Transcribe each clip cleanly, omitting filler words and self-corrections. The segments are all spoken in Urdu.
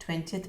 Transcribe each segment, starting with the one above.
20th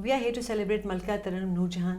We are here to celebrate Malika Taranum Noorjahan,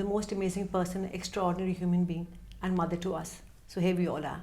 the most amazing person, extraordinary human being and mother to us. So here we all are.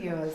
years.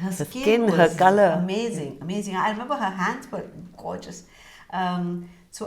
her skin was her color amazing. I remember her hands were gorgeous. So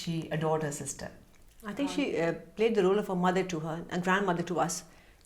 She adored her sister. I think she played the role of a mother to her and grandmother to us.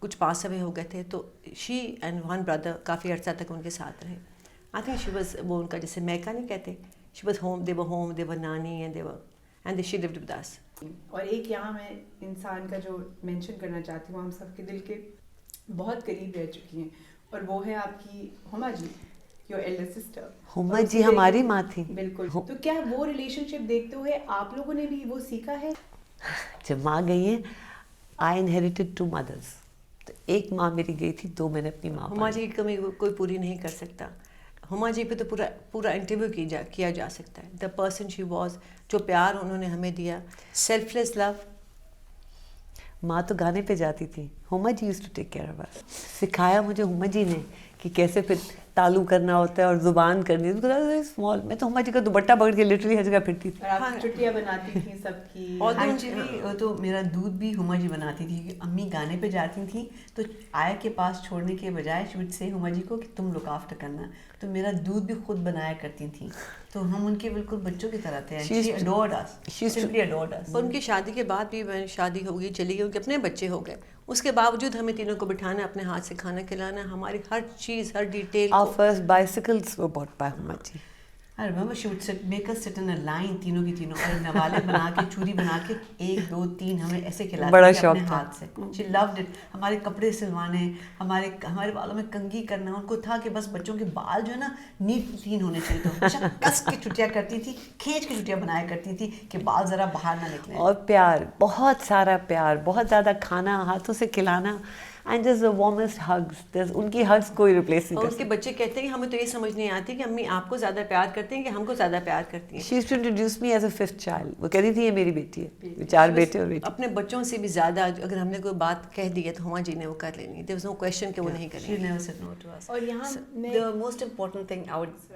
کچھ پاس اوے ہو گئے تھے, تو شی اینڈ ون بردر کافی عرصہ تک ان کے ساتھ رہے. آئی تھنک شی واز, وہ ان کا جیسے میکا نہیں کہتے, she was home, they were nani and she loved with us. اور ایک یہاں میں انسان کا جو مینشن کرنا چاہتی ہوں, ہم سب کے دل کے بہت قریب رہ چکی ہیں, اور وہ ہے آپ کی ہما جی, یور ایلڈر سسٹر. ہما جی ہماری ماں تھی. بالکل. تو کیا وہ ریلیشن شپ دیکھتے ہوئے آپ لوگوں نے بھی وہ سیکھا ہے؟ جب ماں گئی ہیں, آئی انہیریٹڈ 2 mothers. تو ایک ماں میری گئی تھی, 2 میں نے اپنی ماں. ہما جی کی کمی کوئی پوری نہیں کر سکتا. ہما جی پہ تو پورا انٹرویو کیا جا سکتا ہے. دا پرسن شی واز, جو پیار انہوں نے ہمیں دیا, سیلف لیس لو. ماں تو گانے پہ جاتی تھی, Huma ji used to take care of us. سکھایا مجھے ہما جی نے کہ کیسے پھر تالو کرنا ہوتا ہے اور زبان کرنی ہے. اسمال, میں تو ہما جی کا دوپٹہ پکڑ کے لٹرلی ہر جگہ پھرتی تھی. اور آپ چھٹیاں بناتی تھیں سب کی. ایکچولی وہ تو میرا دودھ بھی ہما جی بناتی تھی. امی گانے پہ جاتی تھیں تو آیا کے پاس چھوڑنے کے بجائے شوٹ سے ہما جی کو کہ تم لک آفٹر کرنا, تو میرا دودھ بھی خود بنایا کرتی تھیں. تو ہم ان کے بالکل بچوں کی طرح تھے. She adored us. She simply adored us. اور ان کی شادی کے بعد بھی, شادی ہو گئی, چلی گئی, ان کے اپنے بچے ہو گئے, اس کے باوجود ہمیں تینوں کو بٹھانا, اپنے ہاتھ سے کھانا کھلانا, ہماری ہر چیز, ہر detail. Our first bicycles were bought by ہما جی. I remember she would make us sit in a line, تینوں کی تینوں, اور نوالے بنا کے, چوری بنا کے 1 2 3 ہمیں ایسے کھلاتی بڑا تھی شوق اپنے تھا. ہاتھ سے. She loved it. ہمارے کپڑے سلوانے, ہمارے بالوں میں کنگھی کرنا, ان کو تھا کہ بس بچوں کے بال جو ہے نا نیٹ کلین ہونے چاہیے. تو ہمیشہ کس کے چھٹیاں کرتی تھی, کھینچ کے چھٹیاں بنایا کرتی تھی کہ بال ذرا باہر نہ نکلیں. اور پیار, بہت سارا پیار, بہت زیادہ کھانا, ہاتھوں سے کھلانا, and just the warmest hugs. ان کی hugs کوئی ریپلیس نہیں اور کر ان کے بچے کہتے ہیں کہ ہمیں تو یہ سمجھ نہیں آتی کہ امی آپ کو زیادہ پیار کرتے ہیں کہ ہم کو زیادہ پیار کرتی ہیں. She used to introduce me as a 5th child. وہ کہتی تھی یہ میری بیٹی ہے, 4 بیٹے اور بیٹی. اپنے بچوں سے بھی زیادہ اگر ہم نے کوئی بات کہہ دی ہے تو ہما جی نے وہ کر لینی. there was no question کہ وہ نہیں کریں She گے. never said no to us. اور یہاں The most important thing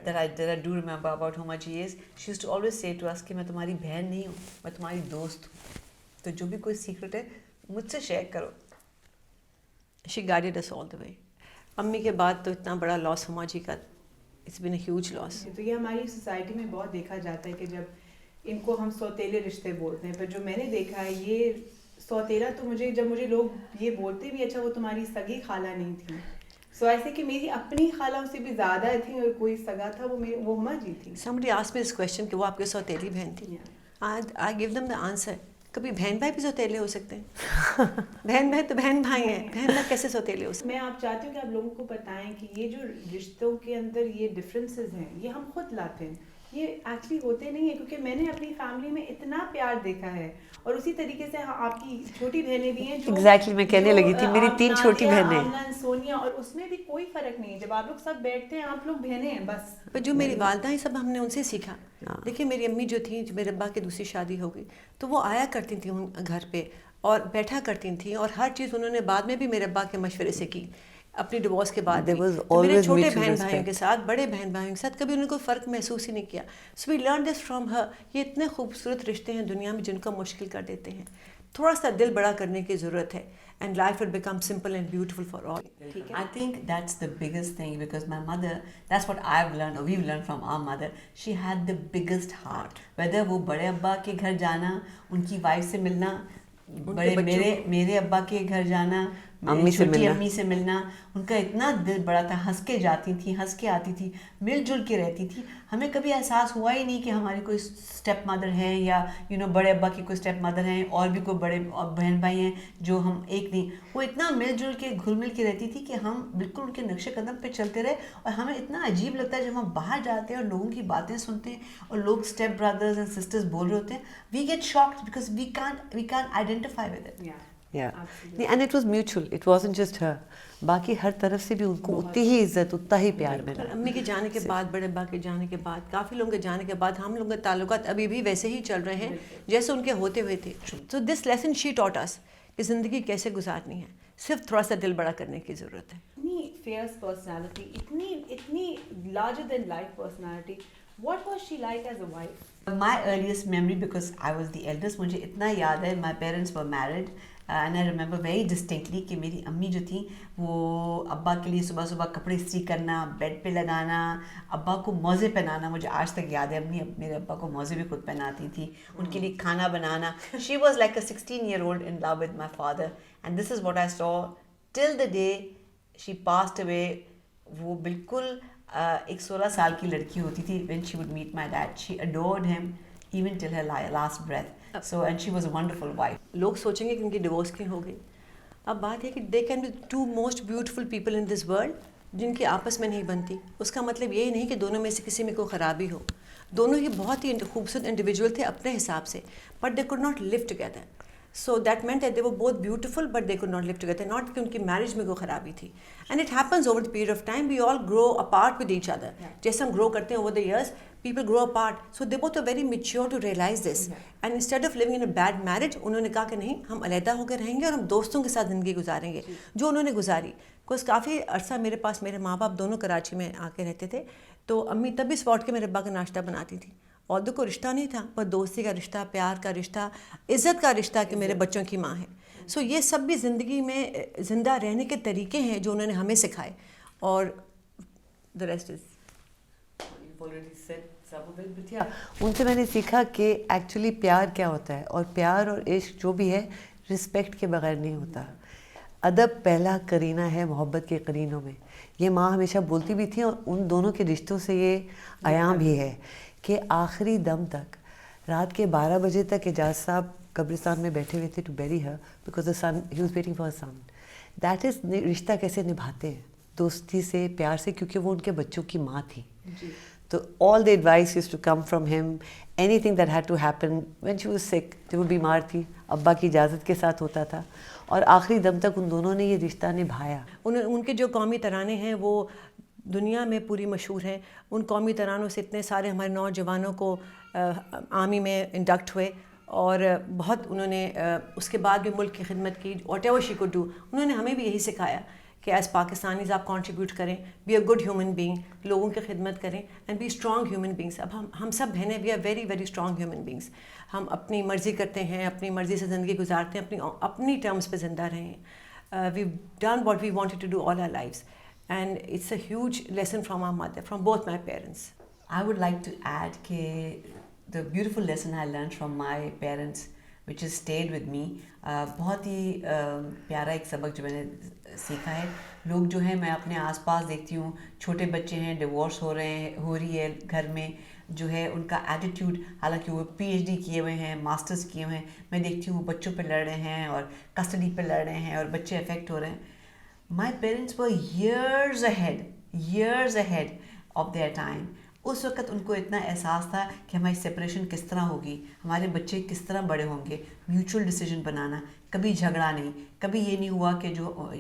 that I do remember about Homa ji is she used to always say to us کہ میں تمہاری بہن نہیں ہوں, میں تمہاری دوست ہوں, تو جو بھی کوئی سیکرٹ ہے مجھ سے شیئر کرو. She guided us all the way. امی کے بعد تو اتنا بڑا لاس ہما جی کا, it's been a huge loss. تو یہ ہماری سوسائٹی میں بہت دیکھا جاتا ہے کہ جب ان کو ہم سوتیلے رشتے بولتے ہیں, پر جو میں نے دیکھا ہے یہ سوتیلا تو جب مجھے لوگ یہ بولتے بھی, اچھا وہ تمہاری سگی خالہ نہیں تھی, سو ایسے کہ میری اپنی خالہ سے بھی زیادہ تھی, اور کوئی سگا تھا وہ ہما جی تھی. Somebody asked me this question کہ وہ آپ کے سوتیلی بہن تھی. I give them the answer. کبھی بہن بھائی بھی سوتیلے ہو سکتے ہیں. بہن بھائی تو بہن بھائی ہیں, بہن بھائی کیسے سوتیلے ہو سکتے میں آپ چاہتی ہوں کہ آپ لوگوں کو بتائیں کہ یہ جو رشتوں کے اندر یہ ڈفرینسز ہیں یہ ہم خود لاتے ہیں, یہ ایکچولی ہوتے نہیں ہیں, کیونکہ میں نے اپنی فیملی میں اتنا پیار دیکھا ہے. اور اسی طریقے سے آپ کی چھوٹی بہنیں بھی ہیں جو ایگزیکٹلی میں کہنے لگی تھی, میری 3 چھوٹی بہنیں, سونیا, اور اس میں بھی کوئی فرق نہیں ہے. جب آپ لوگ سب بیٹھتے ہیں آپ لوگ بہنیں ہیں بس. پر جو میری والدہ ہیں سب ہم نے ان سے سیکھا. دیکھیے میری امی جو تھیں, جو میرے ابا کی دوسری شادی ہو گئی, تو وہ آیا کرتی تھیں گھر پہ اور بیٹھا کرتی تھیں, اور ہر چیز انہوں نے بعد میں بھی میرے ابا کے مشورے سے کی, اپنی ڈیورس کے بعد. میرے چھوٹے بہن بھائیوں کے ساتھ, بڑے بہن بھائیوں کے ساتھ کبھی انہوں نے کوئی فرق محسوس ہی نہیں کیا. So we learn this from her. یہ اتنے خوبصورت رشتے ہیں دنیا میں جن کو مشکل کر دیتے ہیں. تھوڑا سا دل بڑا کرنے کی ضرورت ہے, and life will become simple and beautiful for all. I think that's the biggest thing, because my mother, that's what I've learned, or we've learned from our mother. She had the biggest heart. Whether وہ بڑے ابا کے گھر جانا, ان کی وائف سے ملنا, میرے ابا کے گھر جانا, چھوٹی امی سے ملنا, ان کا اتنا دل بڑا تھا. ہنس کے جاتی تھیں, ہنس کے آتی تھی, مل جل کے رہتی تھی. ہمیں کبھی احساس ہوا ہی نہیں کہ ہماری کوئی اسٹیپ مدر ہیں, یا بڑے ابا کی کوئی اسٹیپ مدر ہیں, اور بھی کوئی بڑے بہن بھائی ہیں جو ہم ایک نہیں. وہ اتنا مل جل کے گھل مل کے رہتی تھی کہ ہم بالکل ان کے نقش قدم پہ چلتے رہے. اور ہمیں اتنا عجیب لگتا ہے جب ہم باہر جاتے ہیں اور لوگوں کی باتیں سنتے ہیں, اور لوگ اسٹیپ برادرز اینڈ سسٹرز بول رہے ہوتے ہیں, we get shocked because we can't identify with it. And it was mutual, it wasn't just her. باقی ہر طرف سے بھی ان کو اتنی ہی عزت, اتنا ہی پیار ملا. امی کے جانے کے بعد, بڑے ابا کے جانے کے بعد, کافی لوگوں کے جانے کے بعد ہم لوگوں کے تعلقات ابھی بھی ویسے ہی چل رہے ہیں جیسے ان کے ہوتے ہوئے تھے. سو دس لیسن شی ٹاٹ اس کہ زندگی کیسے گزارنی ہے, صرف تھوڑا سا دل بڑا کرنے کی ضرورت ہے. اتنی فیئرس پرسنالٹی, اتنی larger than life personality. What was she like as a wife? My earliest memory, because I was the eldest, مجھے اتنا یاد ہے, my parents were married, and I remember very distinctly کہ میری امی جو تھیں وہ ابا کے لیے صبح صبح کپڑے استری کرنا, بیڈ پہ لگانا, ابا کو موزے پہنانا. مجھے آج تک یاد ہے, امی میرے ابا کو موزے بھی خود پہناتی تھی, ان کے لیے کھانا بنانا. She was like a 16-year-old in love with my father, and this is what I saw till the day she passed اوے. وہ بالکل ایک 16 سال کی لڑکی ہوتی تھی. when she would meet my dad, she adored him even till her last breath. So and she was a wonderful wife. لوگ سوچیں گے کہ ان کی ڈیورس کیوں ہو گئی. اب بات ہے کہ they can be 2 most beautiful people in this world جن کی آپس میں نہیں بنتی. اس کا مطلب یہ نہیں کہ دونوں میں سے کسی میں کوئی خرابی ہو. دونوں ہی بہت ہی خوبصورت انڈیویجول تھے اپنے حساب سے, but they could not live together. So that meant that they were both beautiful but they could not live together. Not کہ ان کی میرج میں کوئی خرابی تھی. And it happens over the period of time. We all grow apart with each other. جیسے ہم گرو کرتے ہیں over the years, people grow apart. So they both are very mature to realize this. And instead of living in a bad marriage, انہوں نے کہا کہ نہیں, ہم علیحدہ ہو کے رہیں گے اور ہم دوستوں کے ساتھ زندگی گزاریں گے, جو انہوں نے گزاری. کچھ کافی عرصہ میرے پاس میرے ماں باپ دونوں کراچی میں آ کے رہتے تھے, تو امی تب بھی اسپاٹ کے میرے ابا کا ناشتہ بناتی تھی. اور کوئی رشتہ نہیں تھا, پر دوستی کا رشتہ, پیار کا رشتہ, عزت کا رشتہ کہ میرے بچوں کی ماں ہے. سو یہ سب بھی زندگی میں زندہ رہنے کے طریقے ہیں جو انہوں نے ہمیں سکھائے. اور the rest is ان سے میں نے سیکھا کہ ایکچولی پیار کیا ہوتا ہے, اور پیار اور عشق جو بھی ہے رسپیکٹ کے بغیر نہیں ہوتا. ادب پہلا قرینہ ہے محبت کے قرینوں میں. یہ ماں ہمیشہ بولتی بھی تھی, اور ان دونوں کے رشتوں سے یہ عیاں بھی ہے کہ آخری دم تک, رات کے 12 بجے تک اعجاز صاحب قبرستان میں بیٹھے ہوئے تھے to bury her because the son he was waiting for son. That is رشتہ کیسے نبھاتے ہیں, دوستی سے, پیار سے, کیونکہ وہ ان کے بچوں کی ماں تھی. تو all the advice used to come from him. Anything that had to happen when she was sick, جب وہ بیمار تھی, ابا کی اجازت کے ساتھ ہوتا تھا, اور آخری دم تک ان دونوں نے یہ رشتہ نبھایا. ان کے جو قومی ترانے ہیں وہ دنیا میں پوری مشہور ہیں. ان قومی ترانوں سے اتنے سارے ہمارے نوجوانوں کو آرمی میں انڈکٹ ہوئے, اور بہت انہوں نے اس کے بعد بھی ملک کی خدمت کی. Whatever she could do, انہوں نے ہمیں بھی یہی سکھایا کہ ایز پاکستانیز آپ کنٹریبیوٹ کریں, be a good human being, لوگوں کی خدمت کریں, and be strong human beings. اب ہم سب بہنیں, we are very very strong human beings. ہم اپنی مرضی کرتے ہیں, اپنی مرضی سے زندگی گزارتے ہیں, اپنی ٹرمز پہ زندہ رہیں. We done what we wanted to do all our lives, and it's a huge lesson from our mother, from both my parents. I would like to add کہ the beautiful lesson I learned from my parents which has stayed with me. بہت ہی پیارا ایک سبق جو میں نے سیکھا ہے. لوگ جو ہیں, میں اپنے آس پاس دیکھتی ہوں, چھوٹے بچے ہیں, ڈیورس ہو رہی ہے گھر میں, جو ہے ان کا ایٹیٹیوڈ, حالانکہ وہ PhD کیے ہوئے ہیں, ماسٹرز کیے ہوئے ہیں, میں دیکھتی ہوں بچوں پہ لڑ رہے ہیں اور کسٹڈی پہ لڑ رہے ہیں اور بچے افیکٹ ہو رہے ہیں. My parents were years ahead of their time. اس وقت ان کو اتنا احساس تھا کہ ہماری سپریشن کس طرح ہوگی, ہمارے بچے کس طرح بڑے ہوں گے, میوچل ڈیسیجن بنانا, کبھی جھگڑا نہیں, کبھی یہ نہیں ہوا کہ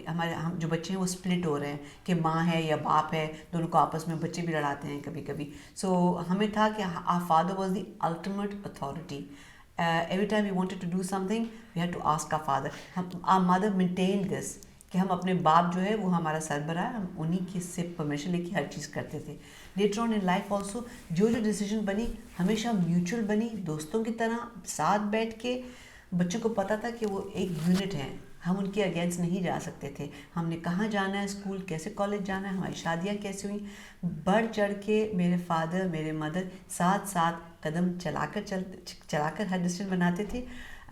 ہم جو بچے ہیں وہ سپلٹ ہو رہے ہیں کہ ماں ہے یا باپ ہے, دونوں کو آپس میں بچے بھی لڑاتے ہیں کبھی کبھی. سو ہمیں تھا کہ our father was the ultimate authority. Every time we wanted to do something, we had to ask our father. Our mother maintained this کہ ہم اپنے باپ جو ہے وہ ہمارا سربراہ ہے, ہم انہی کی سے پرمیشن لے کے ہر چیز کرتے تھے. Later on in life also جو ڈیسیجن بنی ہمیشہ میوچل بنی, دوستوں کی طرح ساتھ بیٹھ کے. بچوں کو پتہ تھا کہ وہ ایک یونٹ ہیں, ہم ان کے اگینسٹ نہیں جا سکتے تھے. ہم نے کہاں جانا ہے, اسکول کیسے, کالج جانا ہے, ہماری شادیاں کیسے ہوئیں, بڑھ چڑھ کے میرے فادر میرے مدر ساتھ قدم چلا کر ہر ڈیسیجن بناتے تھے.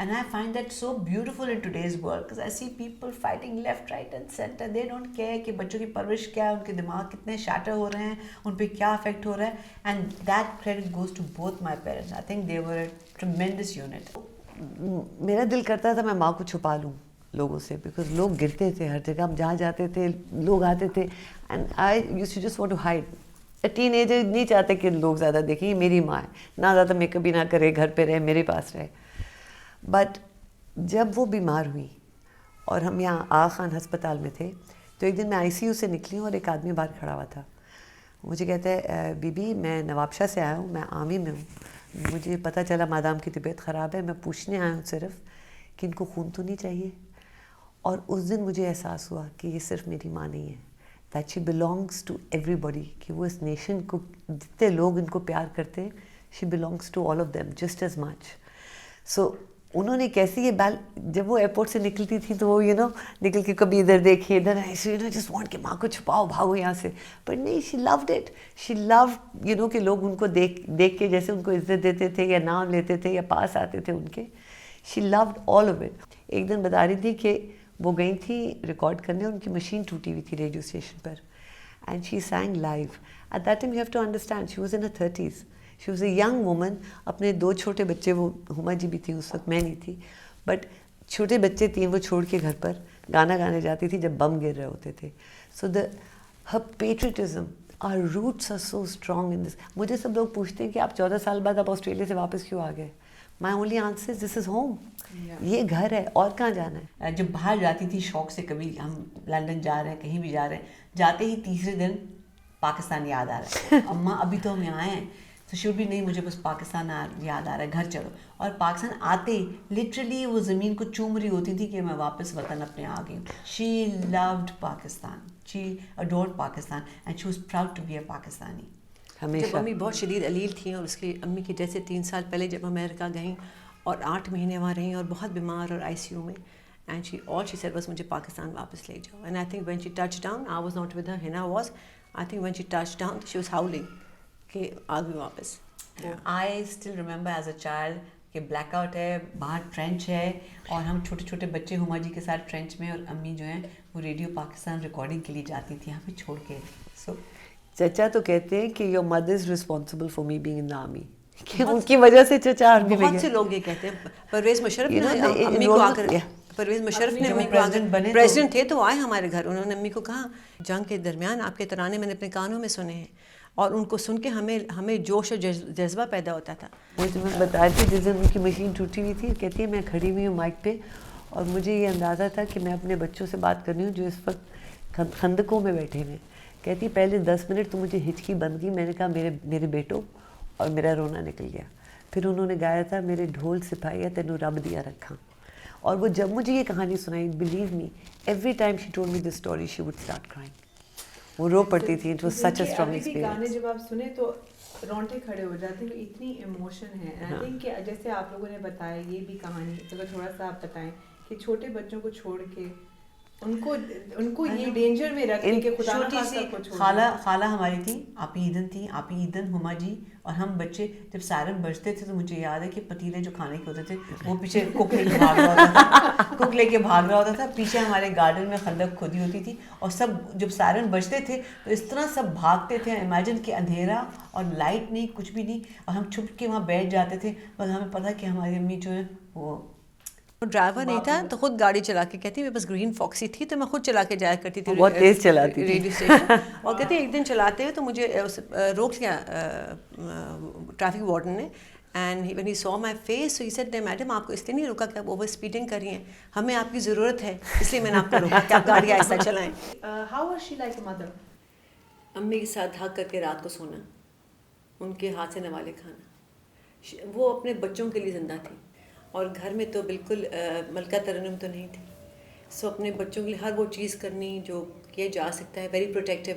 And I find that so beautiful in today's world because I see people fighting left, right and center. They don't care کہ بچوں کی پرورش کیا ہے, ان کے دماغ کتنے شیٹر ہو رہے ہیں, ان پہ کیا افیکٹ ہو رہا ہے. And that credit goes to both my parents. I think they were a tremendous unit. میرا دل کرتا تھا میں ماں کو چھپا لوں لوگوں سے, بیکاز لوگ گرتے تھے ہر جگہ, ہم جہاں جاتے تھے لوگ آتے تھے, and I used to just want to hide. Teenager نہیں چاہتے کہ لوگ زیادہ دیکھیں, یہ میری ماں ہے, نہ زیادہ میک اپ بھی نہ کرے, گھر پہ رہے, میرے پاس رہے. بٹ جب وہ بیمار ہوئی اور ہم یہاں آغا خان ہسپتال میں تھے, تو ایک دن میں ICU سے نکلی ہوں اور ایک آدمی باہر کھڑا ہوا تھا. مجھے کہتا ہے بی بی میں نواب شاہ سے آیا ہوں, میں آرمی میں ہوں, مجھے پتہ چلا مادام کی طبیعت خراب ہے, میں پوچھنے آیا ہوں صرف کہ ان کو خون تو نہیں چاہیے. اور اس دن مجھے احساس ہوا کہ یہ صرف میری ماں نہیں ہے, that she belongs to everybody, کہ وہ اس نیشن کو جتنے لوگ ان کو پیار کرتے ہیں, she belongs to all of them just as much. سو انہوں نے کیسی یہ جب وہ ایئرپورٹ سے نکلتی تھی تو وہ نکل کے کبھی ادھر دیکھیے ادھر ایسے جسٹ وانٹ کہ ماں کو چھپاؤ بھاگو یہاں سے. بٹ نہیں, شی لوڈ اٹ, شی لو کہ لوگ ان کو دیکھ کے جیسے ان کو عزت دیتے تھے یا نام لیتے تھے یا پاس آتے تھے ان کے, شی لوڈ آل آف اٹ. ایک دن بتا رہی تھی کہ وہ گئی تھی ریکارڈ کرنے, ان کی مشین ٹوٹی ہوئی تھی ریڈیو اسٹیشن پر, and she sang live. At that time you have to understand she was in her 30s, she was a young woman. اپنے 2 چھوٹے بچے, وہ ہما جی بھی تھیں اس وقت, میں نہیں تھی, بٹ چھوٹے بچے 3 وہ چھوڑ کے گھر پر گانا گانے جاتی تھی جب بم گر رہے ہوتے تھے. سو ہر patriotism, our roots are so strong in this. مجھے سب لوگ پوچھتے ہیں کہ آپ 14 سال بعد آپ آسٹریلیا سے واپس کیوں آ گئے. My only answer is this is home. یہ گھر ہے, اور کہاں جانا ہے. جب باہر جاتی تھی شوق سے, کبھی ہم لندن جا رہے ہیں, کہیں بھی جا رہے ہیں, جاتے ہی تیسرے دن پاکستان یاد آ رہا ہے. اماں ابھی تو ہم یہاں ہیں, تو شوڈ بھی نہیں, مجھے بس پاکستان یاد آ رہا ہے, گھر چلو. اور پاکستان آتے ہی لٹرلی وہ زمین کو چوم رہی ہوتی تھی کہ میں واپس وطن اپنے آ گئی ہوں. She loved Pakistan, she adored Pakistan, and she was proud to be a Pakistani. جب امی بہت شدید علیل تھیں, اور اس کی امی کی ڈیتھ سے 3 سال پہلے جب امریکہ گئیں اور 8 مہینے وہاں رہیں اور بہت بیمار اور ICU میں, اینڈ شی سیڈ بس مجھے پاکستان واپس لے جاؤ. And I think when she touch down, I was not with her, Hina was, I think when she touch down she was howling کہ آ گئی واپس. I still remember as a child کہ بلیک آؤٹ ہے, باہر ٹرینچ ہے, اور ہم چھوٹے چھوٹے بچے ہما جی کے ساتھ ٹرینچ میں, اور امی جو ہیں وہ ریڈیو پاکستان ریکارڈنگ کے لیے جاتی تھی ہمیں چھوڑ کے. سو چچا تو کہتے ہیں کہ your mother is responsible for me being in the army, کہ ان کی وجہ سے چچا آرمی میں گئے. بہت سے لوگ یہ کہتے ہیں. پرویز مشرف نے امی کو آ کر, پرویز مشرف نے امی کو آ کر, پریزیڈنٹ تھے تو آئے ہمارے گھر, انہوں نے امی کو کہا جنگ کے درمیان آپ کے ترانے میں نے اپنے کانوں میں سنے ہیں, اور ان کو سن کے ہمیں جوش اور جذبہ پیدا ہوتا تھا. مجھے میں بتا رہی تھی جس دن ان کی مشین ٹوٹی ہوئی تھی, کہتی ہے میں کھڑی ہوئی ہوں مائک پہ, اور مجھے یہ اندازہ تھا کہ میں اپنے بچوں سے بات کر رہی ہوں جو اس وقت خندقوں میں بیٹھے ہوئے. کہتی پہلے 10 منٹ تو مجھے ہچکی بند کی, میں نے کہا میرے بیٹوں, اور میرا رونا نکل گیا. پھر انہوں نے گایا تھا میرے ڈھول سپاہیا تینوں رب دیا رکھا. اور وہ جب مجھے یہ کہانی سنائی, believe me every time she told me this story she would start crying. وہ رو پڑتی تھی. It was such a strong experience. گانے جب آپ سنیں تو رونٹے کھڑے ہو جاتے ہیں, اتنی ایموشن ہے. آئی تھنک کہ جیسے آپ لوگوں نے بتایا یہ بھی کہانی, اگر تھوڑا سا آپ بتائیں کہ چھوٹے بچوں کو چھوڑ کے ان کو یہ ڈینجر میں رکھ کے خدا نہ خاصہ کو چھوڑنا. خالہ ہماری تھی, آپی ایدن ہما جی, اور ہم بچے جب سائرن بجتے تھے تو مجھے یاد ہے کہ پتیلے جو کھانے کے ہوتے تھے وہ پیچھے کوک لے کے بھاگ رہا ہوتا تھا, پیچھے ہمارے گارڈن میں خندق کھودی ہوتی تھی, اور سب جب سائرن بجتے تھے تو اس طرح سب بھاگتے تھے. امیجن کہ اندھیرا اور لائٹ نہیں, کچھ بھی نہیں, اور ہم چھپ کے وہاں بیٹھ جاتے تھے. بس ہمیں پتہ کہ ہماری امی جو ہے وہ ڈرائیور نہیں تھا تو خود گاڑی چلا کے, کہتی میرے پاس گرین فاکسی تھی تو میں خود چلا کے جایا کرتی تھی, بہت تیز چلاتی تھی ریڈیو اسٹیشن. اور کہتے ایک دن چلاتے ہوئے تو مجھے روک لیا ٹریفک وارڈن نے, and when he saw my face so he said madam آپ کو اس لیے نہیں روکا کہ آپ اوور اسپیڈنگ کر رہی ہیں, ہمیں آپ کی ضرورت ہے اس لیے میں نے آپ کو روکا کہ آپ گاڑی ایسا چلائیں. How was she like a mother? امی کے ساتھ ہگ کر کے رات کو سونا, ان کے ہاتھ سے نوالے کھانا. وہ اپنے بچوں کے لیے زندہ تھی, اور گھر میں تو بالکل ملکہ ترنم تو نہیں تھی. سو اپنے بچوں کے لیے ہر وہ چیز کرنی جو کیا جا سکتا ہے. Very protective.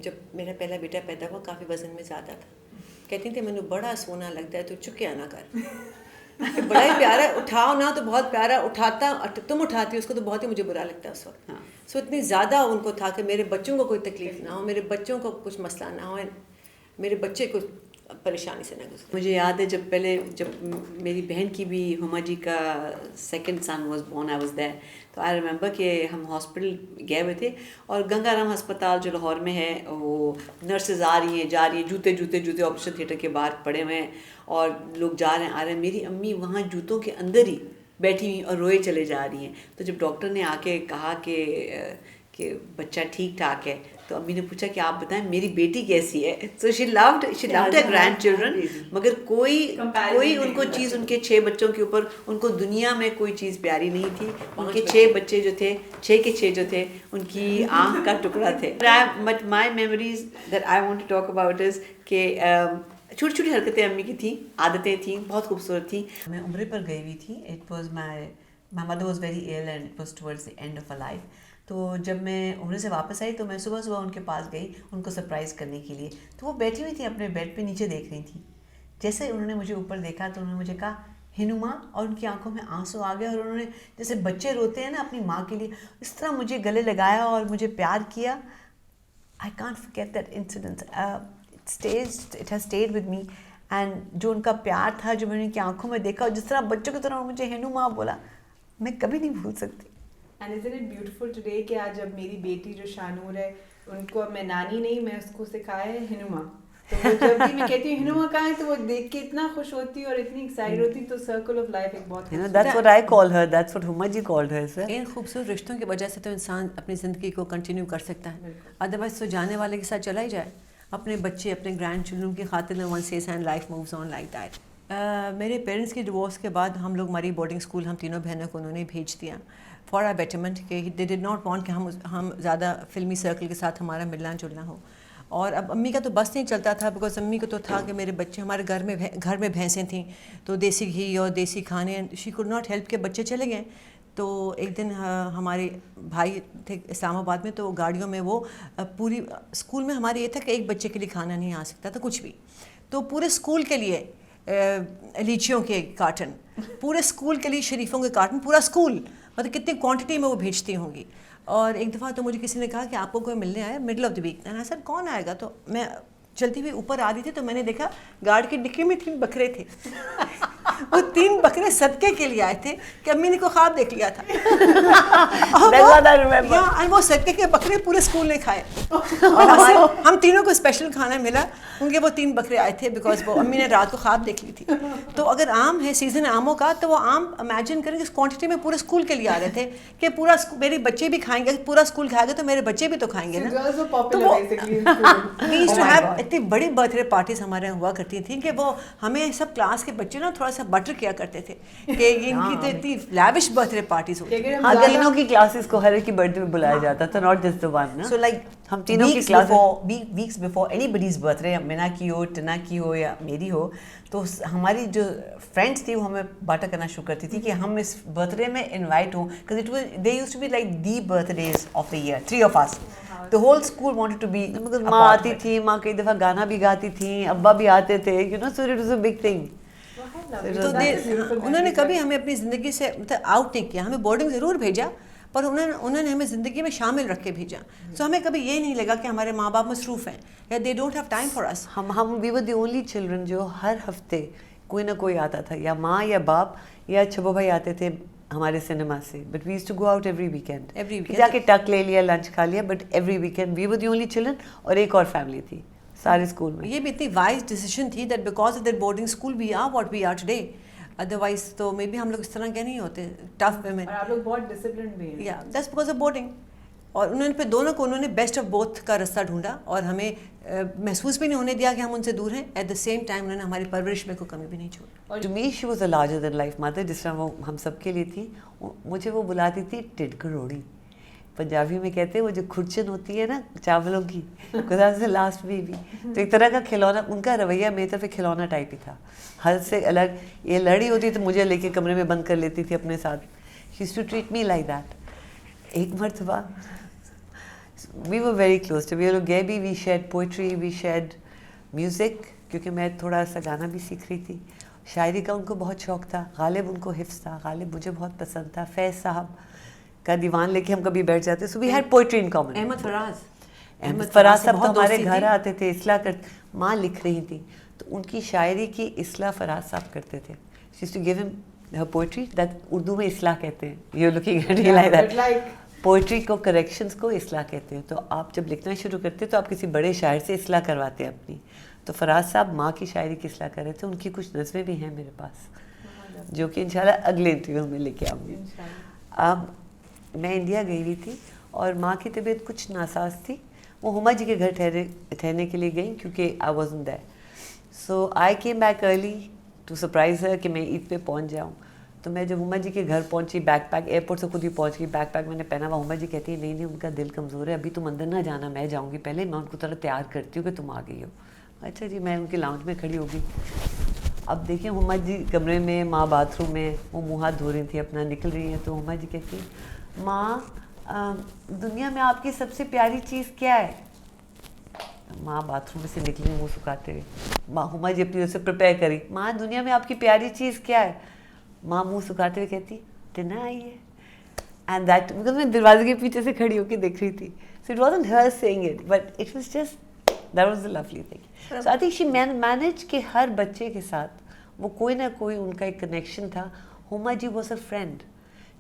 جب میرا پہلا بیٹا پیدا ہوا کافی وزن میں زیادہ تھا, کہتی تھی مینوں بڑا سونا لگتا ہے تو چکے آنا کر, بڑا ہی پیارا ہے, اٹھاؤ نہ تو بہت پیارا, اٹھاتا تم اٹھاتی اس کو تو بہت ہی مجھے برا لگتا ہے اس وقت. سو اتنی زیادہ ان کو تھا کہ میرے بچوں کو کوئی تکلیف نہ ہو, میرے بچوں کو کچھ مسئلہ نہ ہو, میرے بچے کو پریشانی سے نہ گزرے. مجھے یاد ہے جب میری بہن کی بھی ہما جی کا second son was born, I was there. تو آئی ریممبر کہ ہم ہاسپٹل گئے ہوئے تھے, اور گنگا رام ہسپتال جو لاہور میں ہے, وہ نرسز آ رہی ہیں جا رہی ہیں, جوتے آپریشن تھیٹر کے باہر پڑے ہوئے ہیں, اور لوگ جا رہے ہیں آ رہے ہیں. میری امی وہاں جوتوں کے اندر ہی بیٹھی ہوئی اور روئے چلے جا رہی ہیں. تو جب ڈاکٹر نے آ کے کہا کہ بچہ ٹھیک ٹھاک ہے, تو امی نے پوچھا کہ آپ بتائیں میری بیٹی کیسی ہے. سو شی لوڈ ہر گرینڈ چلڈرن, مگر کوئی ان کو چیز ان کے 6 بچوں کے اوپر, ان کو دنیا میں کوئی چیز پیاری نہیں تھی. ان کے 6 بچے جو تھے, 6 کے 6 جو تھے, ان کی آنکھ کا ٹکڑا تھے. My memories that I want to talk about is کہ چھوٹی چھوٹی حرکتیں امی کی تھیں, عادتیں تھیں, بہت خوبصورت تھیں. میں عمرے پر گئی ہوئی تھی. It was my mother was very L and it was towards the end of a life. تو جب میں عمرے سے واپس آئی تو میں صبح ان کے پاس گئی ان کو سرپرائز کرنے کے لیے. تو وہ بیٹھی ہوئی تھی اپنے بیڈ پہ نیچے دیکھ رہی تھی. جیسے انہوں نے مجھے اوپر دیکھا تو انہوں نے مجھے کہا ہنوما, اور ان کی آنکھوں میں آنسو آ گئے, اور انہوں نے جیسے بچے روتے ہیں نا اپنی ماں کے لیے, اس طرح مجھے گلے لگایا اور مجھے پیار کیا. I can't forget that incident. It has stayed with me. And جو ان کا پیار تھا, جو میں نے ان کی آنکھوں میں دیکھا, اور جس طرح بچوں کی طرح مجھے ہنوما بولا, میں کبھی نہیں بھول سکتی. And isn't it beautiful today کہ آج اب میری بیٹی جو شانور ہے ان کو اب میں نانی نہیں, میں اس کو سکھایا ہے ہنوما. تو وہ جب بھی میں کہتی ہوں ہنوما کہاں ہے تو وہ دیکھ کے اتنا خوش ہوتی ہے اور اتنی ایکسائٹ ہوتی. تو سرکل آف لائف ایک بہت That's what I call her, that's what Huma ji called her, sir. ان خوبصورت رشتوں کی وجہ سے تو انسان اپنی زندگی کو کنٹینیو کر سکتا ہے, ادروائز تو جانے والے کے ساتھ چلا ہی جائے. اپنے بچے اپنے گرینڈ چلڈرن کی خاطر one says and life moves on like that. میرے پیرنٹس کی ڈیورس کے بعد ہم لوگ مری بورڈنگ اسکول ہم تینوں بہنوں کو انہوں نے بھیج دیا فار آر بیٹرمنٹ کہ دے ڈڈ ناٹ وانٹ کہ ہم زیادہ فلمی سرکل کے ساتھ ہمارا ملنا جلنا ہو. اور اب امی کا تو بس نہیں چلتا تھا بیکاز امی کو تو تھا کہ میرے بچے ہمارے گھر میں بھینسیں تھیں تو دیسی گھی اور دیسی کھانے, شی کوڈ ناٹ ہیلپ کے بچے چلے گئے. تو ایک دن ہمارے بھائی تھے اسلام آباد میں, تو گاڑیوں میں وہ پوری اسکول میں ہمارے یہ تھا کہ ایک بچے کے لیے کھانا نہیں آ سکتا تھا کچھ بھی, تو پورے اسکول کے لیے لیچیوں کے کارٹن, پورے اسکول کے لیے شریفوں کے کارٹن, پورا اسکول مطلب کتنی کوانٹٹی میں وہ بھیجتی ہوں گی. اور ایک دفعہ تو مجھے کسی نے کہا کہ آپ کو کوئی ملنے آیا مڈل آف دی ویک, میں نے سر کون آئے گا, تو میں چلتی ہوئی اوپر آ رہی تھی تو میں نے دیکھا گارڈ کی ڈکی میں 3 بکرے تھے. وہ 3 بکرے صدقے کے لیے آئے تھے کہ امی نے کو خواب دیکھ لیا تھا اور وہ صدقے کے بکرے پورے اسکول نے کھائے. ہم تینوں کو اسپیشل کھانا ملا, ان کے وہ 3 بکرے آئے تھے بیکاز وہ امی نے رات کو خواب دیکھ لی تھی. تو اگر آم ہے سیزن آموں کا, تو وہ آم امیجن کریں کہ اس کوانٹٹی میں پورے اسکول کے لیے آ رہے تھے کہ پورا میرے بچے بھی کھائیں گے, پورا اسکول کھائے گا تو میرے بچے بھی تو کھائیں گے نا. اتنی بڑی برتھ ڈے پارٹیز ہمارے یہاں ہوا کرتی تھیں کہ وہ ہمیں سب کلاس کے بچے نا تھوڑا سا بٹر کیا کرتے تھے کہ ان کی تو اتنی لیوش برتھ ڈے پارٹیز ہوتی ہیں. تینوں کی کلاسز کو ہر ایک کی برتھ ڈے میں بلایا جاتا تھا, not just the one. So like ہم تینوں کی class weeks before anybody's birthday, Meena کی ہو, ٹنا کی ہو یا میری ہو, تو ہماری جو فرینڈس تھی وہ ہمیں باٹا کرنا شروع کرتی تھی کہ ہم اس برتھ ڈے میں انوائٹ ہوں, because it was they used to be like the birthdays of the year, 3 of us. The whole school wanted to be. ماں آتی تھی, ماں کئی دفعہ گانا بھی گاتی تھیں, ابا بھی آتے تھے, you know, so it was a big thing. تو انہوں نے کبھی ہمیں اپنی زندگی سے آؤٹ نہیں کیا, ہمیں بورڈنگ ضرور بھیجا پر انہوں نے ہمیں زندگی میں شامل رکھ کے بھیجا. سو ہمیں کبھی یہ نہیں لگا کہ ہمارے ماں باپ مصروف ہیں یا they don't have time for us. ہم we were the only children جو ہر ہفتے کوئی نہ کوئی آتا تھا, یا ماں یا باپ یا چھبو بھائی آتے تھے ہمارے سنیما سے. But we used to go out every weekend, جا کے ٹک لے لیا, لنچ کھا لیا, but every weekend we were the only children. اور ایک اور فیملی تھی سارے اسکول میں. یہ بھی اتنی وائز ڈیسیژن تھی that because of that boarding school we are what we are today, otherwise تو مے بی ہم لوگ اس طرح کے نہیں ہوتے ٹف ویمن. اور آپ لوگ بہت ڈسپلنڈ بھی ہیں. یا دیٹس بیکاز آف بورڈنگ. اور انہوں نے پھر دونوں کو انہوں نے بیسٹ آف بوتھ کا رستہ ڈھونڈا اور ہمیں محسوس بھی نہیں ہونے دیا کہ ہم ان سے دور ہیں. ایٹ دا سیم ٹائم انہوں نے ہماری پرورش میں کوئی کمی بھی نہیں چھوڑی. اور to me she was a larger than life mother, جس طرح وہ ہم سب کے لیے تھی. مجھے وہ بلاتی تھی ٹڈکروڑی, پنجابی میں کہتے ہیں وہ جو کھرچن ہوتی ہے نا چاولوں کی, خدا سے لاسٹ بیبی. تو ایک طرح کا کھلونا, ان کا رویہ میری طرف کھلونا ٹائپ ہی تھا, ہر سے الگ. یہ لڑی ہوتی تو مجھے لے کے کمرے میں بند کر لیتی تھی اپنے ساتھ. She used to treat me like that. ایک مرتبہ we were very close to, we گئے بھی, we shared poetry, we shared music, کیونکہ میں تھوڑا سا گانا بھی سیکھ رہی تھی. شاعری کا ان کو بہت شوق تھا, غالب ان کو حفظ تھا, غالب مجھے بہت پسند تھا, فیض صاحب کا دیوان لے کے ہم کبھی بیٹھ جاتے. so we had poetry in common. Ahmad فراز صاحب تو ہمارے گھر آتے تھے, اصلاح کرتے, ماں لکھ رہی تھی تو ان کی شاعری کی اصلاح فراز صاحب کرتے تھے. she used to give him her poetry, that Urdu میں اصلاح کہتے ہیں. you're looking at me like that. Poetry کو کریکشنز کو اصلاح کہتے ہیں. تو آپ جب لکھنا شروع کرتے تو آپ کسی بڑے شاعر سے اصلاح کرواتے ہیں اپنی. تو فراز صاحب ماں کی شاعری کی اصلاح کر رہے تھے. ان کی کچھ نظمیں بھی ہیں میرے پاس جو کہ انشاءاللہ اگلے انٹرویو میں لے کے آؤں گی. اب میں انڈیا گئی ہوئی تھی اور ماں کی طبیعت کچھ ناساز تھی. وہ ہما جی کے گھر ٹھہرنے کے لیے گئیں کیونکہ I wasn't there. So I came back early to surprise her کہ میں عید پہ پہنچ جاؤں. تو میں جب ہما جی کے گھر پہنچی, بیک پیک ایئرپورٹ سے خود ہی پہنچ گئی, بیک پیک میں نے پہنا ہوا. ہما جی کہتی ہے نہیں ان کا دل کمزور ہے, ابھی تم اندر نہ جانا, میں جاؤں گی پہلے, میں ان کو تھوڑا تیار کرتی ہوں کہ تم آ گئی ہو. اچھا جی, میں ان کے لاؤنج میں کھڑی ہو گئی. اب دیکھیں ہما جی کمرے میں, ماں باتھ روم میں, وہ منہ ہاتھ دھو رہی تھی اپنا, نکل رہی ہیں. تو ہما جی کہتی ہیں ماں دنیا میں آپ کی سب سے پیاری چیز کیا ہے؟ ماں باتھ روم میں سے نکلی منہ سکھاتے ہوئے. ماں ہما جی اپنی سے پریپیئر کری, ماں دنیا میں آپ کی پیاری چیز کیا ہے؟ ماں منہ سکھاتے ہوئے کہتی ٹنا آئی ہے. اینڈ دیٹ بیکاز میں دروازے کے پیچھے سے کھڑی ہو کے دیکھ رہی تھی. So it wasn't her seeing it, but it was just that was a lovely thing. So I think she manage کہ ہر بچے کے ساتھ وہ کوئی نہ کوئی ان کا ایک کنیکشن تھا. Huma ji was a friend.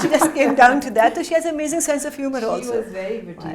She just came down to that. So she has an amazing sense of humor also. She was very witty.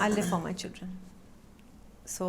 I live for my children. So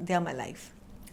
they are my life.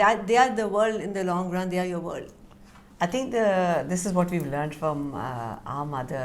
that they are the world in the long run, they are your world. I think this is what we've learned from our mother,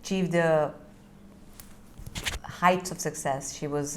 achieved the heights of success. She was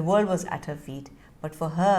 The world was at her feet. But for her,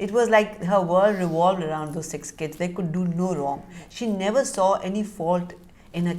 It was like her world revolved around those 6 kids. They could do no wrong. She never saw any fault in her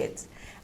kids.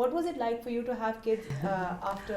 What was it like for you to have kids after?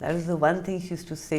That was the one thing she used to say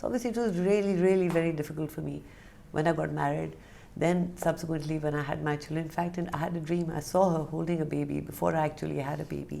So obviously it was really, really very difficult for me when I got married. Then subsequently when I had my children, in fact, I had a dream. I saw her holding a baby before I actually had a baby.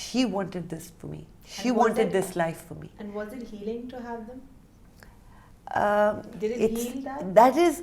she wanted this for me. She wanted this life for me. And was it healing to have them? Did it heal that? That is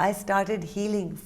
I started healing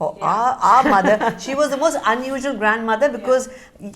for our mother, she was the most unusual grandmother, because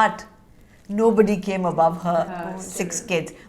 but nobody came above her 6 kids.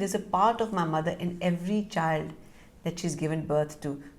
there's a part of my mother in every child that she's given birth to.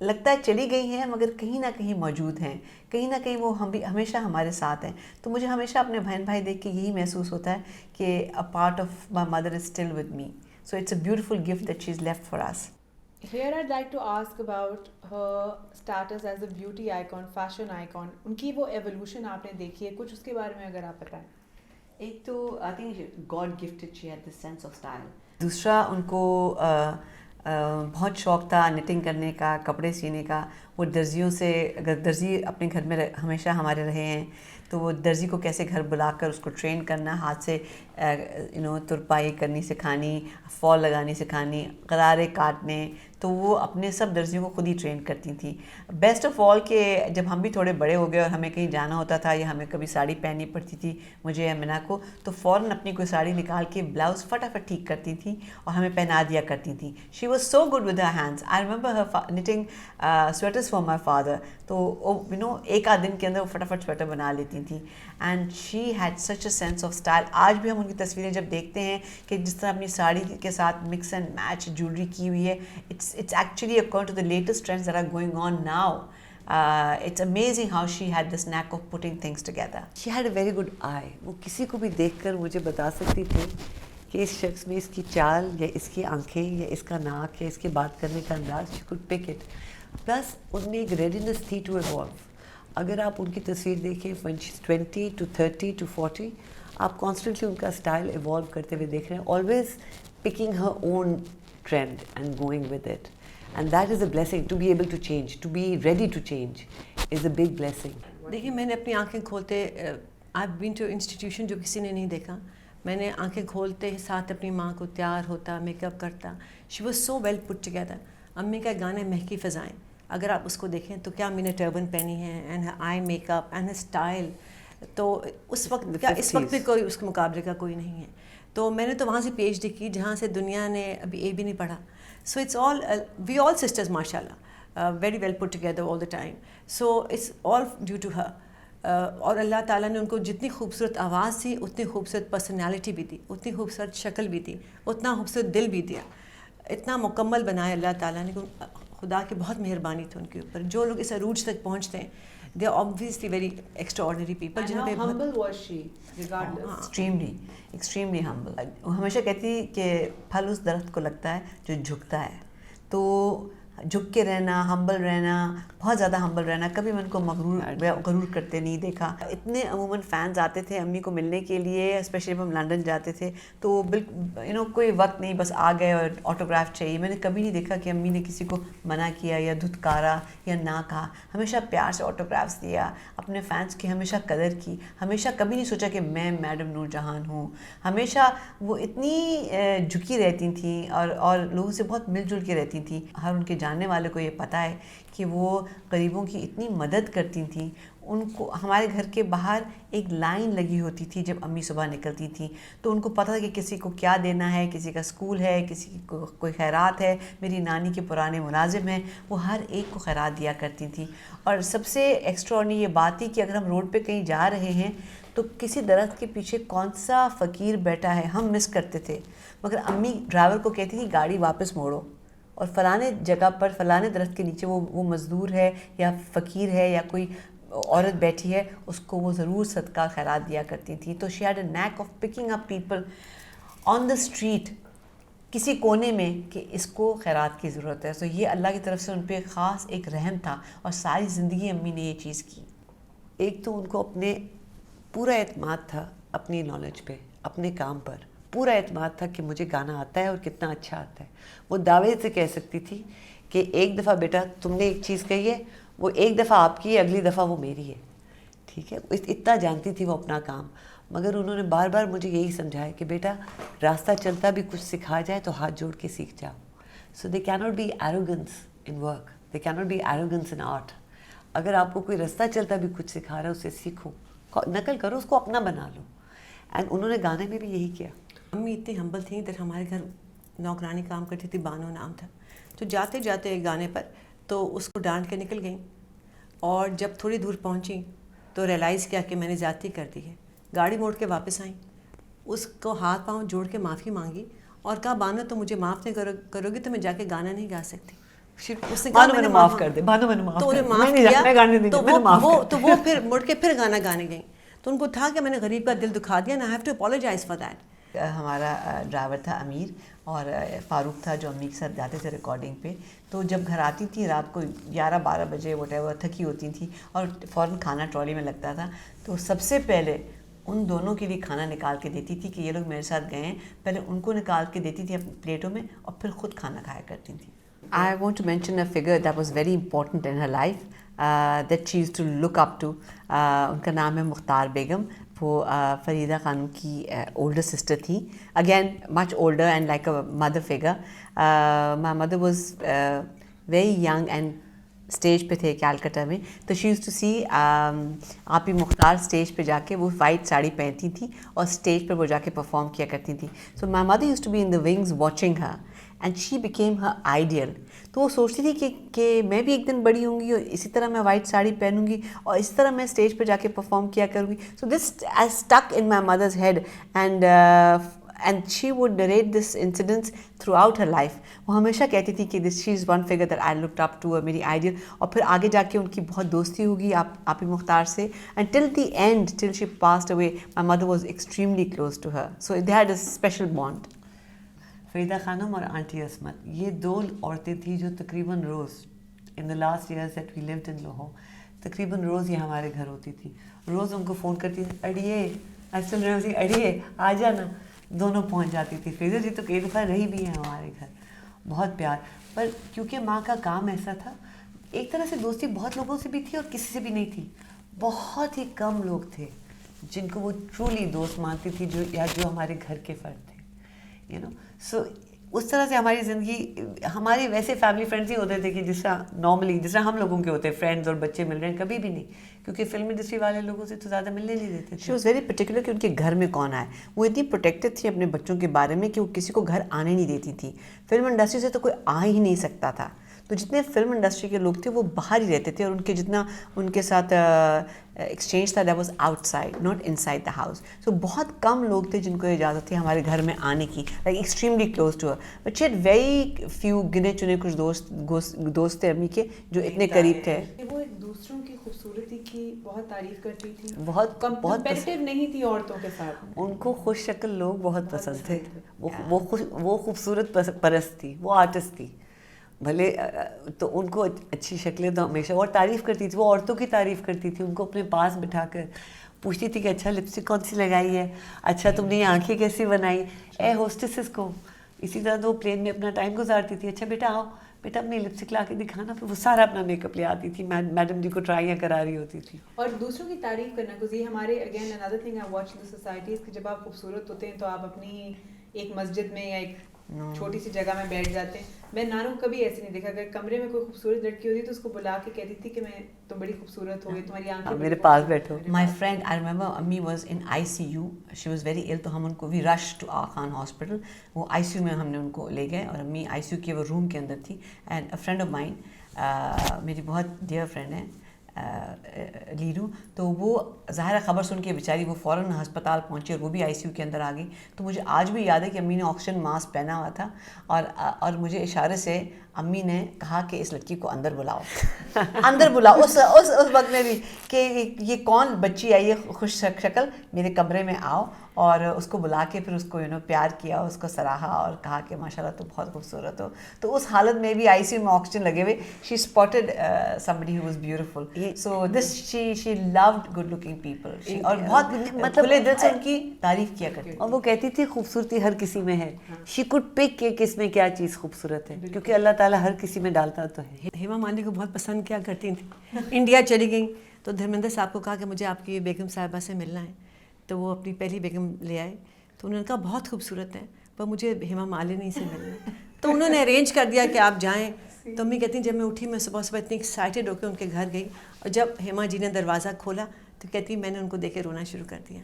لگتا ہے چلی گئی ہیں مگر کہیں نہ کہیں موجود ہیں, کہیں نہ کہیں وہ ہم بھی ہمیشہ ہمارے ساتھ ہیں. تو مجھے ہمیشہ اپنے بہن بھائی دیکھ کے یہی محسوس ہوتا ہے کہ a part of my mother is still with me. So it's a beautiful gift that she's left for us. Here I'd like to ask about her status as a beauty icon, fashion icon. ان کی وہ ایولیوشن آپ نے دیکھی ہے, کچھ اس کے بارے میں اگر آپ بتائیں. ایک تو I think God gifted she had this sense of style. دوسرا ان کو بہت شوق تھا نٹنگ کرنے کا, کپڑے سینے کا. وہ درزیوں سے, اگر درزی اپنے گھر میں ہمیشہ ہمارے رہے ہیں تو وہ درزی کو کیسے گھر بلا کر اس کو ٹرین کرنا, ہاتھ سے ترپائی کرنی سکھانی, فال لگانی سکھانی, غرارے کاٹنے, تو وہ اپنے سب درزیوں کو خود ہی ٹرین کرتی تھیں. بیسٹ آف آل کہ جب ہم بھی تھوڑے بڑے ہو گئے اور ہمیں کہیں جانا ہوتا تھا یا ہمیں کبھی ساڑی پہننی پڑتی تھی مجھے یا منا کو, تو فوراً اپنی کوئی ساڑی نکال کے بلاؤز فٹافٹ ٹھیک کرتی تھیں اور ہمیں پہنا دیا کرتی تھیں. She was so good with her hands. I remember her knitting sweaters for my father. تو ایک آدھ دن کے اندر وہ فٹافٹ سویٹر بنا لیتی تھیں. And she had such a sense of style. آج بھی ہم ان کی تصویریں جب دیکھتے ہیں کہ جس طرح اپنی ساڑی کے ساتھ مکس اینڈ میچ جویلری کی ہوئی ہے, it's actually according to the latest trends that are going on now. It's amazing how she had this knack of putting things together. She had a very good eye. وہ کسی کو بھی دیکھ کر مجھے بتا سکتی تھی کہ اس شخص میں اس کی چال یا اس کی آنکھیں یا اس کا ناک یا اس کے بات کرنے کا انداز, she could pick it. Plus ان میں ایک ریڈینس تھی ٹو ایوالو. اگر آپ ان کی تصویر دیکھیں when she's 20 to 30 to 40, آپ کانسٹنٹلی ان کا اسٹائل ایوالو کرتے ہوئے دیکھ رہے ہیں, always picking her own trend and going with it. And that is a blessing, to be able to change, to be ready to change is a big blessing. دیکھیے میں نے اپنی آنکھیں کھولتے, I've been to institution جو کسی نے نہیں دیکھا, میں نے آنکھیں کھولتے ساتھ اپنی ماں کو تیار ہوتا, میک اپ کرتا. She was so well put together. امی کا گانے مہکی فضائیں, اگر آپ اس کو دیکھیں تو کیا امی نے ٹربن پہنی ہے, and her eye makeup and her style. تو اس وقت کیا اس وقت بھی کوئی اس کے مقابلے کا کوئی نہیں ہے. تو میں نے تو وہاں سے پی ایچ ڈی کی جہاں سے دنیا نے ابھی اے بھی نہیں پڑھا. So it's all, we all sisters mashallah, very well put together all the time. So it's all due to her. اور اللہ تعالیٰ نے ان کو جتنی خوبصورت آواز دی اتنی خوبصورت پرسنالٹی بھی دی, اتنی خوبصورت شکل بھی دی, اتنا خوبصورت دل بھی دیا, اتنا مکمل بنایا اللہ تعالیٰ نے. خدا کی بہت مہربانی تھی ان کے اوپر. جو لوگ اس عروج تک پہنچتے ہیں they are obviously very extraordinary people. And how humble was she regardless? Extremely humble. ہمیشہ کہتی کہ پھل اس درخت کو لگتا ہے جو جھکتا ہے. تو جھک کے رہنا, ہمبل رہنا, بہت زیادہ ہمبل رہنا. کبھی میں ان کو غرور کرتے نہیں دیکھا. اتنے عموماً فینس آتے تھے امی کو ملنے کے لیے, اسپیشلی جب ہم لنڈن جاتے تھے تو بالکل کوئی وقت نہیں, بس آ گئے اور آٹوگراف چاہیے. میں نے کبھی نہیں دیکھا کہ امی نے کسی کو منع کیا یا دھتکارا یا نہ کہا. ہمیشہ پیار سے آٹوگرافس دیا, اپنے فینس کی ہمیشہ قدر کی. ہمیشہ کبھی نہیں سوچا کہ میں میڈم نور جہان ہوں. ہمیشہ وہ اتنی جھکی رہتی تھیں اور لوگوں سے بہت مل جل کے رہتی تھیں. ہر ان کے جاننے والے کو یہ پتہ ہے کہ وہ غریبوں کی اتنی مدد کرتی تھیں. ان کو ہمارے گھر کے باہر ایک لائن لگی ہوتی تھی جب امی صبح نکلتی تھیں, تو ان کو پتہ تھا کہ کسی کو کیا دینا ہے, کسی کا اسکول ہے, کسی کو کوئی خیرات ہے. میری نانی کے پرانے ملازم ہیں, وہ ہر ایک کو خیرات دیا کرتی تھیں. اور سب سے ایکسٹراڈنری یہ بات تھی کہ اگر ہم روڈ پہ کہیں جا رہے ہیں تو کسی درخت کے پیچھے کون سا فقیر بیٹھا ہے ہم مس کرتے تھے, مگر امی ڈرائیور کو کہتی تھی گاڑی واپس موڑو اور فلانے جگہ پر فلانے درخت کے نیچے وہ مزدور ہے یا فقیر ہے یا کوئی عورت بیٹھی ہے, اس کو وہ ضرور صدقہ خیرات دیا کرتی تھی. تو she had a knack of picking up people on the street, کسی کونے میں, کہ اس کو خیرات کی ضرورت ہے. تو یہ اللہ کی طرف سے ان پہ خاص ایک رحم تھا, اور ساری زندگی امی نے یہ چیز کی. ایک تو ان کو اپنے پورا اعتماد تھا اپنی نالج پہ, اپنے کام پر پورا اعتماد تھا کہ مجھے گانا آتا ہے اور کتنا اچھا آتا ہے. وہ دعوے سے کہہ سکتی تھی کہ ایک دفعہ بیٹا تم نے ایک چیز کہی ہے, وہ ایک دفعہ آپ کی ہے, اگلی دفعہ وہ میری ہے. ٹھیک ہے, اتنا جانتی تھی وہ اپنا کام. مگر انہوں نے بار بار مجھے یہی سمجھایا کہ بیٹا راستہ چلتا بھی کچھ سکھا جائے تو ہاتھ جوڑ کے سیکھ جاؤ. So they can not be arrogance in work, they can not be arrogance in art. اگر آپ کو کوئی راستہ چلتا بھی کچھ سکھا رہا ہے اسے سیکھو, نقل کرو, اس کو اپنا بنا لو. اینڈ انہوں نے گانے میں بھی یہی کیا. امی اتنی ہمبل تھیں. ادھر ہمارے گھر نوکرانی کام کرتی تھی, بانو نام تھا. تو جاتے جاتے ایک گانے پر تو اس کو ڈانٹ کے نکل گئیں, اور جب تھوڑی دور پہنچی تو ریئلائز کیا کہ میں نے زیادتی کر دی ہے. گاڑی موڑ کے واپس آئیں, اس کو ہاتھ پاؤں جوڑ کے معافی مانگی اور کہا بانو تو مجھے معاف نہیں کرو گی تو میں جا کے گانا نہیں گا سکتی. اس نے کہا بانو میں معاف کر دے، بانو میں معاف تو کر انہیں دے، معاف میں کیا، نہیں گانے دیں گے، تو وہ پھر مڑ کے پھر گانا گانے گئیں. تو ان کو تھا کہ میں نے غریب کا دل دکھا دیا، and I have to apologize for that. ہمارا ڈرائیور تھا امیر اور فاروق تھا جو امی کے ساتھ جاتے تھے ریکارڈنگ پہ. تو جب گھر آتی تھی رات کو 11-12 بجے وٹ ایور تھکی ہوتی تھیں اور فوراً کھانا ٹرالی میں لگتا تھا، تو سب سے پہلے ان دونوں کے لیے کھانا نکال کے دیتی تھی کہ یہ لوگ میرے ساتھ گئے ہیں. پہلے ان کو نکال کے دیتی تھی اپنی پلیٹوں میں اور پھر خود کھانا کھایا کرتی تھیں. I want to mention a figure that was very important in her life that she used to look up to. ان کا نام ہے مختار بیگم. وہ فریدہ خانم کی اولڈر سسٹر تھی. Again much older and like a mother figure. My mother was very young and stage پہ تھے کیلکٹا میں. تو شی یوز ٹو سی آپی مختار اسٹیج پہ جا کے وہ وائٹ ساڑی پہنتی تھی اور اسٹیج پہ وہ جا کے پرفارم کیا کرتی تھی. So my mother use to be in the wings watching her and she became her ideal. تو وہ سوچتی تھی کہ میں بھی ایک دن بڑی ہوں گی اور اسی طرح میں وائٹ ساڑی پہنوں گی اور اسی طرح میں اسٹیج پہ جا کے پرفارم کیا کروں گی. So this I stick in my mother's head and she would narrate this incidents throughout her life. وہ ہمیشہ کہتی تھی کہ this she is one figure that I looked up to, میری آئیڈیل. اور پھر آگے جا کے ان کی بہت دوستی ہوگی آپی مختار سے and till the end till she passed away my mother was extremely close to her. So they had a special bond. Farida Khanum اور آنٹی عصمت یہ دو عورتیں تھیں جو تقریباً روز in the last years that we lived in Lahore تقریباً روز یہ ہمارے گھر ہوتی تھی. روز ان کو فون کرتی تھی، اڑیے اصل رہی اڑیے آ جانا. دونوں پہنچ جاتی تھی. فریدہ جی تو کئی دفعہ رہی بھی ہیں ہمارے گھر. بہت پیار. پر کیونکہ ماں کا کام ایسا تھا، ایک طرح سے دوستی بہت لوگوں سے بھی تھی اور کسی سے بھی نہیں تھی. بہت ہی کم لوگ تھے جن کو وہ ٹرولی دوست مانتی تھی جو ہمارے گھر کے فرد تھے. یو نو سو اس طرح سے ہماری زندگی، ہمارے ویسے فیملی فرینڈز ہی ہوتے تھے کہ جس طرح نارملی جس طرح ہم لوگوں کے ہوتے ہیں فرینڈز اور بچے مل رہے ہیں، کبھی بھی نہیں. کیونکہ فلم انڈسٹری والے لوگوں سے تو زیادہ ملنے نہیں دیتے تھے. شی واز ویری پرٹیکولر کہ ان کے گھر میں کون آئے. وہ اتنی پروٹیکٹڈ تھی اپنے بچوں کے بارے میں کہ وہ کسی کو گھر آنے نہیں دیتی تھی. فلم انڈسٹری سے تو کوئی آ ہی نہیں سکتا تھا. تو جتنے فلم انڈسٹری کے لوگ تھے وہ باہر ہی رہتے تھے اور ان کے جتنا ان کے ساتھ ایکسچینج تھا that was outside not inside the house. سو بہت کم لوگ تھے جن کو اجازت تھی ہمارے گھر میں آنے کی، like extremely close to her. But she had very few گنے چنے کچھ دوست تھے امی کے جو اتنے قریب تھے. وہ ایک دوسروں کی خوبصورتی کی بہت تعریف کرتی تھی، بہت کمپیٹیٹو نہیں تھی عورتوں کے ساتھ. ان کو خوش شکل لوگ بہت پسند تھے. وہ خوبصورت پرست تھی، وہ آرٹسٹ تھی. بھلے تو ان کو اچھی شکلیں تو ہمیشہ اور تعریف کرتی تھی. وہ عورتوں کی تعریف کرتی تھی. ان کو اپنے پاس بٹھا کر پوچھتی تھی کہ اچھا لپسٹک کون سی لگائی ہے، اچھا تم نے یہ آنکھیں کیسی بنائی، اے ہوسٹسز کو. اسی طرح تو وہ پلین میں اپنا ٹائم گزارتی تھی. اچھا بیٹا آؤ بیٹا اپنی لپسٹک لا کے دکھانا. پھر وہ سارا اپنا میک اپ لے آتی تھی. میڈم جی کو ٹرائیاں کرا رہی ہوتی تھی. اور دوسروں کی تعریف کرنا کیونکہ ہمارے again another thing I watch in the society is کہ جب آپ خوبصورت ہوتے ہیں تو آپ اپنی ایک مسجد میں یا ایک چھوٹی سی جگہ میں بیٹھ جاتے ہیں. میں نانو کو کبھی ایسے نہیں دیکھا. اگر کمرے میں کوئی خوبصورت لڑکی ہوتی تو اس کو بلا کے کہتی تھی کہ میں تو بڑی خوبصورت ہو گئی، تمہاری آنکھیں میرے پاس بیٹھو. مائی فرینڈ آئی ریمبر امی was in I C U. She was very ill. تو ہم ان کو we rush to Aga Khan hospital. وہ آئی سی یو میں ہم نے ان کو لے گئے اور امی آئی سی یو کے وہ روم کے اندر تھی. And a friend of mine, میری بہت ڈیئر فرینڈ ہیں لیڈو، تو وہ ظاہر خبر سن کے بیچاری وہ فوراً ہسپتال پہنچی اور وہ بھی آئی سی یو کے اندر آ گئی. تو مجھے آج بھی یاد ہے کہ امی نے آکسیجن ماسک پہنا ہوا تھا اور مجھے اشارے سے امی نے کہا کہ اس لڑکی کو اندر بلاؤ. اندر بلاؤ اس وقت میں بھی کہ یہ کون بچی آئی ہے خوش شکل، میرے کمرے میں آؤ. اور اس کو بلا کے پھر اس کو پیار کیا، اس کو سراہا اور کہا کہ ماشاء اللہ تو بہت خوبصورت ہو. تو اس حالت میں بھی آئی سی یو میں آکسیجن لگے ہوئے شی spotted somebody who was beautiful. So this she loved good looking people. اور بہت مطلب کھلے دل سے ان کی تعریف کیا کرتی. اور وہ کہتی تھی خوبصورتی ہر کسی میں ہے. شی کوڈ پک کہ کس میں کیا چیز خوبصورت ہے، کیونکہ اللہ تعالیٰ ہر کسی میں ڈالتا تو ہے. ہیما مالنی کو بہت پسند کیا کرتی تھیں. انڈیا چلی گئیں تو دھرمیندر صاحب کو کہا کہ مجھے آپ کی بیگم صاحبہ سے ملنا ہے. تو وہ اپنی پہلی بیگم لے آئے. تو انہوں نے کہا بہت خوبصورت ہے پر مجھے ہیما مالنی سے ملنا ہے. تو انہوں نے ارینج کر دیا کہ آپ جائیں. تو امی کہتی ہیں جب میں اٹھی میں صبح اتنی ایکسائٹیڈ ہو کے ان کے گھر گئی اور جب ہیما جی نے دروازہ کھولا تو کہتی میں نے ان کو دیکھ کے رونا شروع کر دیا.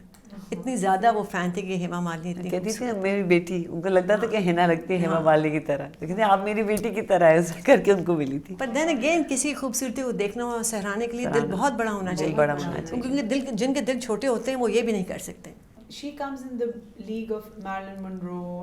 اتنی زیادہ وہ فین تھی کہ ہیما مالنی کہتی تھی میری بیٹی. ان کو لگتا تھا کہ ہینا لگتی ہے ہیما مالنی کی طرح، لیکن آپ میری بیٹی کی طرح ہے. اس کر کے ان کو ملی تھی. پر دین اگین کسی کی خوبصورتی کو دیکھنا اور سہرانے کے لیے دل بہت بڑا ہونا چاہیے. بڑا ہونا چاہیے کیونکہ جن کے دل چھوٹے ہوتے ہیں وہ یہ بھی نہیں کر سکتے. She comes in the league of Marilyn Monroe,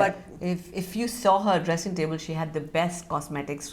But if you saw her dressing table, she had the best cosmetics.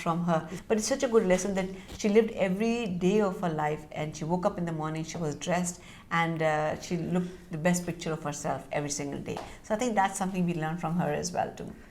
from her, but it's such a good lesson that she lived every day of her life, and she woke up in the morning, she was dressed, and she looked the best picture of herself every single day. So I think that's something we learn from her as well too.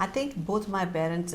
I think both my parents,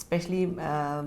Especially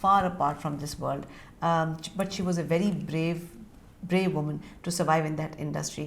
far apart from this world, but she was a very brave brave woman to survive in that industry.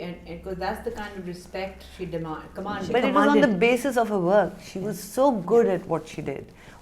and because that's the kind of respect she commanded. But it was on the basis of her work. She was so good at what she did.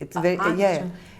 It's very,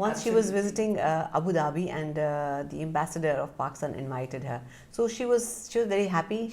Once she was visiting Abu Dhabi and the ambassador of Pakistan invited her. So she was very happy.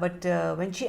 But when she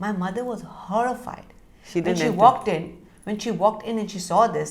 My mother was horrified. When she walked in and she saw this,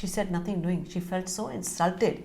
She said nothing doing. She felt so insulted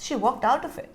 She walked out of it.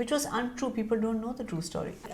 Which was untrue. People don't know the true story.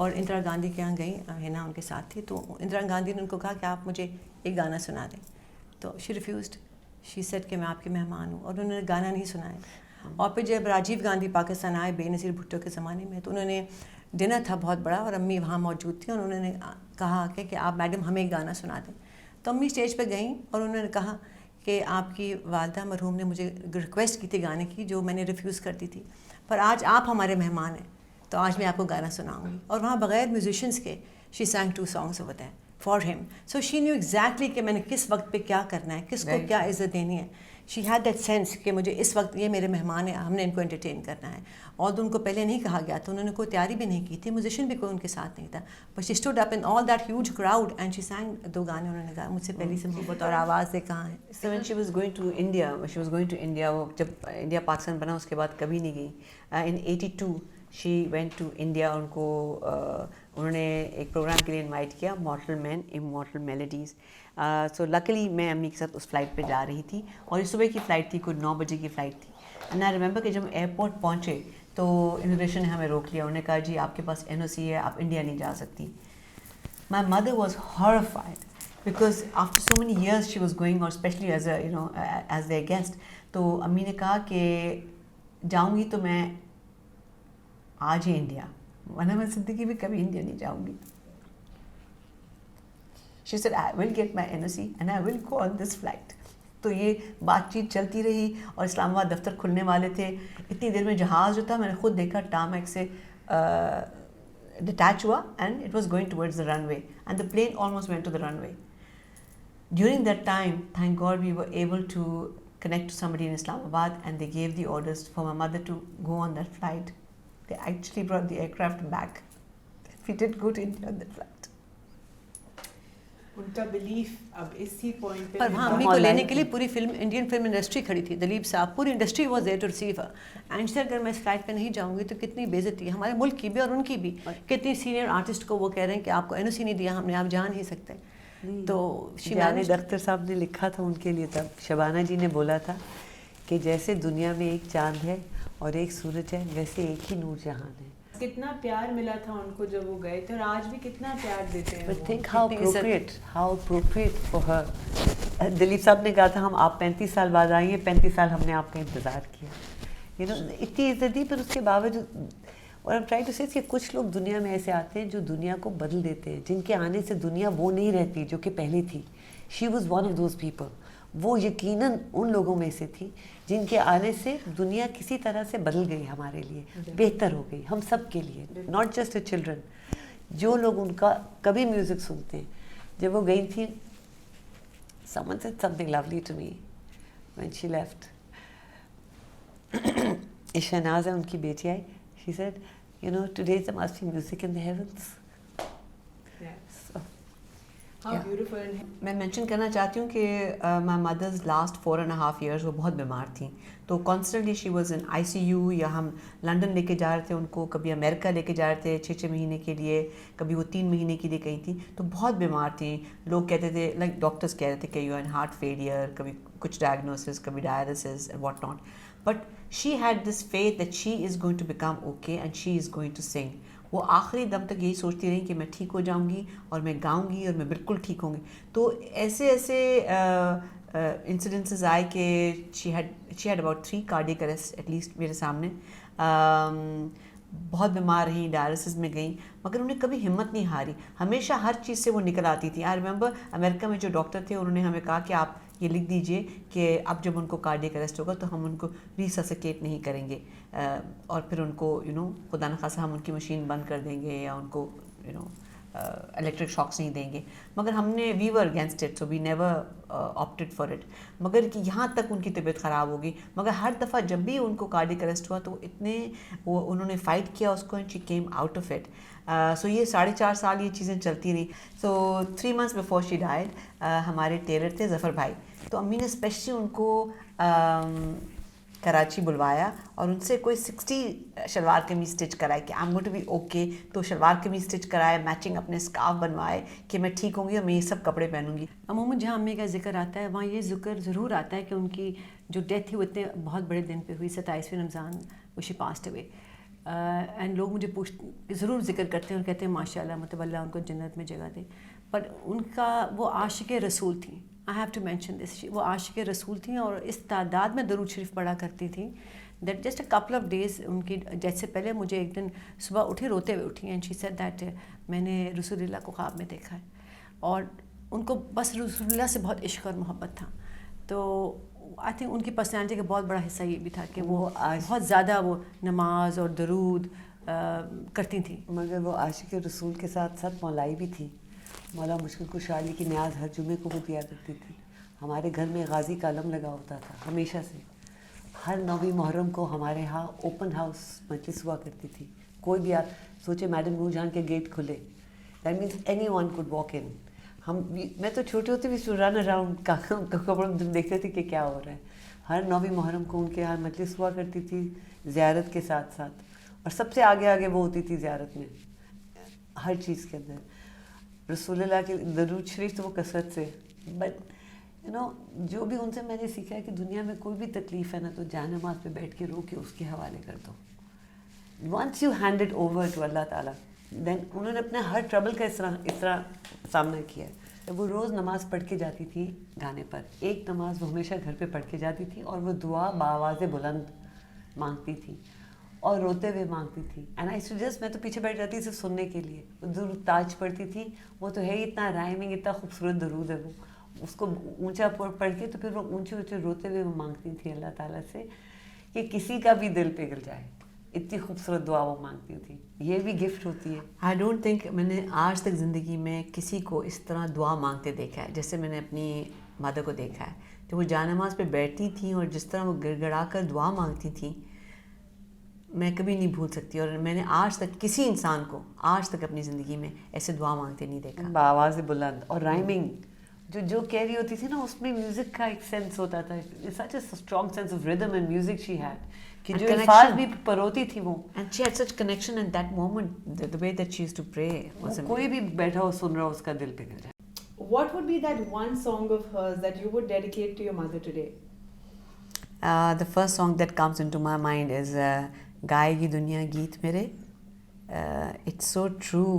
اور اندرا گاندھی کے یہاں گئیں, ہینا ان کے ساتھ تھی, تو اندرا گاندھی نے ان کو کہا کہ آپ مجھے ایک گانا سنا دیں, تو شی ریفیوزڈ, شی سیڈ کہ میں آپ کے مہمان ہوں, اور انہوں نے گانا نہیں سنایا. اور پھر جب راجیو گاندھی پاکستان آئے بے نظیر بھٹو کے زمانے میں, تو انہوں نے ڈنر تھا بہت بڑا اور امی وہاں موجود تھیں, اور انہوں نے کہا کہ آپ میڈم ہمیں ایک گانا سنا دیں. تو امی اسٹیج پہ گئیں اور انہوں نے کہا کہ آپ کی والدہ مرحوم نے مجھے ریکویسٹ کی تھی گانے کی, جو میں نے ریفیوز کر دی تھی, پر آج آپ ہمارے مہمان ہیں تو آج میں آپ کو گانا سناؤں گی. اور وہاں بغیر میوزیشینس کے شی سینگ 2 songs over there for him. So she knew exactly کہ میں نے کس وقت پہ کیا کرنا ہے, کس کو کیا عزت دینی ہے. She had that sense کہ مجھے اس وقت یہ میرے مہمان ہیں, ہم نے ان کو انٹرٹین کرنا ہے. اور ان کو پہلے نہیں کہا گیا تھا, انہوں نے کوئی تیاری بھی نہیں کی تھی, میوزیشین بھی کوئی ان کے ساتھ نہیں تھا, but she stood up in all that huge crowd and she sang 2 گانے انہوں نے گایا مجھ سے پہلی سے محبت اور آواز سے کہاں ہے. So when she was going to India, وہ جب انڈیا پاکستان بنا اس کے بعد کبھی نہیں گئی. In 82 she went to India. ان کو انہوں نے ایک پروگرام کے لیے انوائٹ کیا, Mortal Men Immortal Melodies. سو لکلی میں امی کے ساتھ اس فلائٹ پہ جا رہی تھی, اور یہ صبح کی فلائٹ تھی, کوئی 9 بجے کی فلائٹ تھی. اینڈ آئی ریمبر کہ جب ہم ایئرپورٹ پہنچے تو امیگریشن نے ہمیں روک لیا, انہوں نے کہا جی آپ کے پاس NOC ہے, آپ انڈیا نہیں جا سکتی. My mother was horrified because after so many years she was going, اور اسپیشلی ایز دیئر گیسٹ. تو امی نے کہا کہ جاؤں گی تو میں آج ہی انڈیا, ورنہ میں زندگی میں کبھی انڈیا نہیں جاؤں گی. She said, I will get my NOC and I will go on this flight. تو یہ بات چیت چلتی رہی, اور اسلام آباد دفتر کھلنے والے تھے. اتنی دیر میں جہاز جو تھا میں نے خود دیکھا ٹارمیک سے ڈٹیچ ہوا, and it was going towards the runway, and the plane almost went to the runway. During that time, thank God, we were able to connect to somebody in Islamabad, and they gave the orders for my mother to go on that flight. They actually brought the aircraft back. We did go to India on that flight. ان کا بلیف اب اسی پوائنٹ پہ, پر وہاں امی کو لینے کے لیے پوری انڈین فلم انڈسٹری کھڑی تھی, دلیپ صاحب, پوری industry was there to receive her. And sir اگر میں اس فلائٹ پہ نہیں جاؤں گی تو کتنی بے عزتی ہے ہمارے ملک کی بھی اور ان کی بھی. کتنی سینئر آرٹسٹ کو وہ کہہ رہے ہیں کہ آپ کو NOC نہیں دیا ہم نے, آپ جا نہیں سکتے. تو جاوید اختر صاحب نے لکھا تھا ان کے لیے, تب شبانہ جی نے بولا تھا کہ جیسے دنیا میں ایک چاند ہے اور ایک سورج ہے, ویسے ایک ہی نور جہان ہے. کتنا پیار ملا تھا ان کو جب وہ گئے تھے, اور آج بھی کتنا پیار دیتے ہیں. But think how appropriate for her. Dilip صاحب نے کہا تھا ہم آپ 35 سال بعد آئیں گے, 35 سال ہم نے آپ کا انتظار کیا. اتنی عزت دی, پر اس کے باوجود, اور I'm trying to say کہ کچھ لوگ دنیا میں ایسے آتے ہیں جو دنیا کو بدل دیتے ہیں, جن کے آنے سے دنیا وہ نہیں رہتی جو کہ پہلے تھی. She was one of those people. وہ یقیناً ان لوگوں میں سے تھی جن کے آنے سے دنیا کسی طرح سے بدل گئی, ہمارے لیے بہتر ہو گئی, ہم سب کے لیے, ناٹ جسٹ اے چلڈرن. جو لوگ ان کا کبھی میوزک سنتے ہیں, جب وہ گئی تھیں, someone said something lovely to me when she left. Shahnaz ہے ان کی بیٹی آئی, she said, you know, today there must be music in the heavens. How beautiful. میں مینشن کرنا چاہتی ہوں کہ مائی مدرز لاسٹ 4.5 years وہ بہت بیمار تھیں, تو constantly she was in ICU, یا ہم لنڈن لے کے جا رہے تھے ان کو, کبھی امریکہ لے کے جا رہے تھے 6 مہینے کے لیے, کبھی وہ 3 مہینے کے لیے گئی تھیں. تو بہت بیمار تھیں. لوگ کہتے تھے, لائک ڈاکٹرس کہہ رہے تھے کہ یو این ہارٹ فیلئر, کبھی کچھ ڈائگنوسس, کبھی dialysis and what not. But she had this faith that she is going to become okay and she is going to sing. وہ آخری دم تک یہی سوچتی رہی کہ میں ٹھیک ہو جاؤں گی اور میں گاؤں گی اور میں بالکل ٹھیک ہوں گی. تو ایسے انسیڈنسز آئے کہ she had about 3 cardiac arrests at least میرے سامنے. بہت بیمار رہیں, ڈائلسس میں گئیں, مگر انہیں کبھی ہمت نہیں ہاری, ہمیشہ ہر چیز سے وہ نکل آتی تھی. آئی ریمبر امریکہ میں جو ڈاکٹر تھے انہوں نے ہمیں کہا کہ آپ یہ لکھ دیجئے کہ اب جب ان کو کارڈیک اریسٹ ہوگا تو ہم ان کو ریسسیکیٹ نہیں کریں گے, اور پھر ان کو خدا نخواستہ ہم ان کی مشین بند کر دیں گے, یا ان کو الیکٹرک شاکس نہیں دیں گے. مگر ہم نے we were against it, so we never opted for it. مگر کہ یہاں تک ان کی طبیعت خراب ہوگی, مگر ہر دفعہ جب بھی ان کو کارڈیک اریسٹ ہوا تو انہوں نے فائٹ کیا اس کو, and she came out of it. So یہ 4.5 سال یہ چیزیں چلتی رہی. So 3 months before she died ہمارے ٹیلر تھے ظفر بھائی, تو امی نے اسپیشلی ان کو کراچی بلوایا اور ان سے کوئی 60 شلوار قمیض اسٹچ کرائے کہ I am going to be okay. تو شلوار قمیض اسٹچ کرائے, میچنگ اپنے اسکارف بنوائے کہ میں ٹھیک ہوں گی اور میں یہ سب کپڑے پہنوں گی. عموماً جہاں امی کا ذکر آتا ہے وہاں یہ ذکر ضرور آتا ہے کہ ان کی جو ڈیتھ تھی وہ اتنے بہت بڑے دن پہ ہوئی, 27 رمضان وہ شی پاسڈ اوے. اینڈ لوگ مجھے ضرور ذکر کرتے ہیں اور کہتے ہیں ماشاء اللہ مطلب اللہ ان کو جنت میں جگہ دے. پر ان کا وہ عاشق رسول تھیں. I have to mention this. وہ عاشق رسول تھیں اور اس تعداد میں درود شریف پڑھا کرتی تھیں that just a couple of days ان کی ڈیتھ سے پہلے مجھے ایک دن صبح اٹھے روتے ہوئے اٹھی اینڈ شی سیڈ دیٹ میں نے رسول اللہ کو خواب میں دیکھا ہے. اور ان کو بس رسول اللہ سے بہت عشق اور محبت تھا. تو آئی تھنک ان کی پرسنالٹی کا بہت بڑا حصہ یہ بھی تھا کہ وہ بہت زیادہ وہ نماز اور درود کرتی تھیں. مگر وہ عاشق رسول کے ساتھ ساتھ مولائی بھی تھی. مولا مشکل کشا علی کی نیاز ہر جمعے کو وہ دیا کرتی تھی. ہمارے گھر میں غازی کا علم لگا ہوتا تھا ہمیشہ سے. ہر 9 محرم کو ہمارے ہاں اوپن ہاؤس مجلس ہوا کرتی تھی. کوئی بھی آپ سوچے میڈم نور جہاں کے گیٹ کھلے, that means anyone could walk in. میں تو چھوٹے ہوتے بھی رن اراؤنڈ کپڑوں میں دیکھتے تھے کہ کیا ہو رہا ہے. ہر 9 محرم کو ان کے یہاں مجلس ہوا کرتی تھی زیارت کے ساتھ ساتھ, اور سب سے آگے آگے وہ ہوتی تھی زیارت میں ہر چیز کے اندر. رسول اللہ کے درود شریف تو وہ کثرت سے. بٹ یو نو جو بھی ان سے میں نے سیکھا ہے کہ دنیا میں کوئی بھی تکلیف ہے نا تو جائے نماز پہ بیٹھ کے رو کے اس کے حوالے کر دو. Once you hand it over to Allah تعالیٰ دین انہوں نے اپنے ہر ٹربل کا اس طرح سامنا کیا ہے. وہ روز نماز پڑھ کے جاتی تھی گانے پر. ایک نماز وہ ہمیشہ گھر پہ پڑھ کے جاتی تھی اور وہ دعا بآواز بلند مانگتی تھی اور روتے ہوئے مانگتی تھی. اینڈ آئی سجسٹ میں تو پیچھے بیٹھ جاتی صرف سننے کے لیے. وہ درود تاج پڑھتی تھی. وہ تو ہے ہی اتنا رائمنگ, اتنا خوبصورت درود ہے وہ. اس کو اونچا پڑھ کے تو پھر وہ اونچے اونچے روتے ہوئے وہ مانگتی تھی اللہ تعالیٰ سے کہ کسی کا بھی دل پگھل جائے. اتنی خوبصورت دعا وہ مانگتی تھی. یہ بھی گفٹ ہوتی ہے. آئی ڈونٹ تھنک میں نے آج تک زندگی میں کسی کو اس طرح دعا مانگتے دیکھا ہے جیسے میں نے اپنی مدر کو دیکھا ہے. کہ وہ جائے نماز پہ بیٹھتی تھیں اور جس طرح وہ گڑ گڑا کر دعا مانگتی تھیں میں کبھی نہیں بھول سکتی. اور میں نے آج تک کسی انسان کو آج تک اپنی زندگی میں ایسے دعا مانگتے نہیں دیکھا. بآواز بلند اور رائمنگ جو کہہ رہی ہوتی تھی نا اس میں میوزک کا ایک سینس ہوتا تھا. Such a strong sense of rhythm and music she had کہ جو الفاظ بھی پروتی تھی وہ. And she had such connection in that moment the way that she used to pray. کوئی بھی بیٹھا ہو سن رہا ہو اس کا دل پگھل جائے. What would be that one song of hers that you would dedicate to your mother today? The first song that comes into my mind is گائے گی دنیا گیت میرے. It's so true.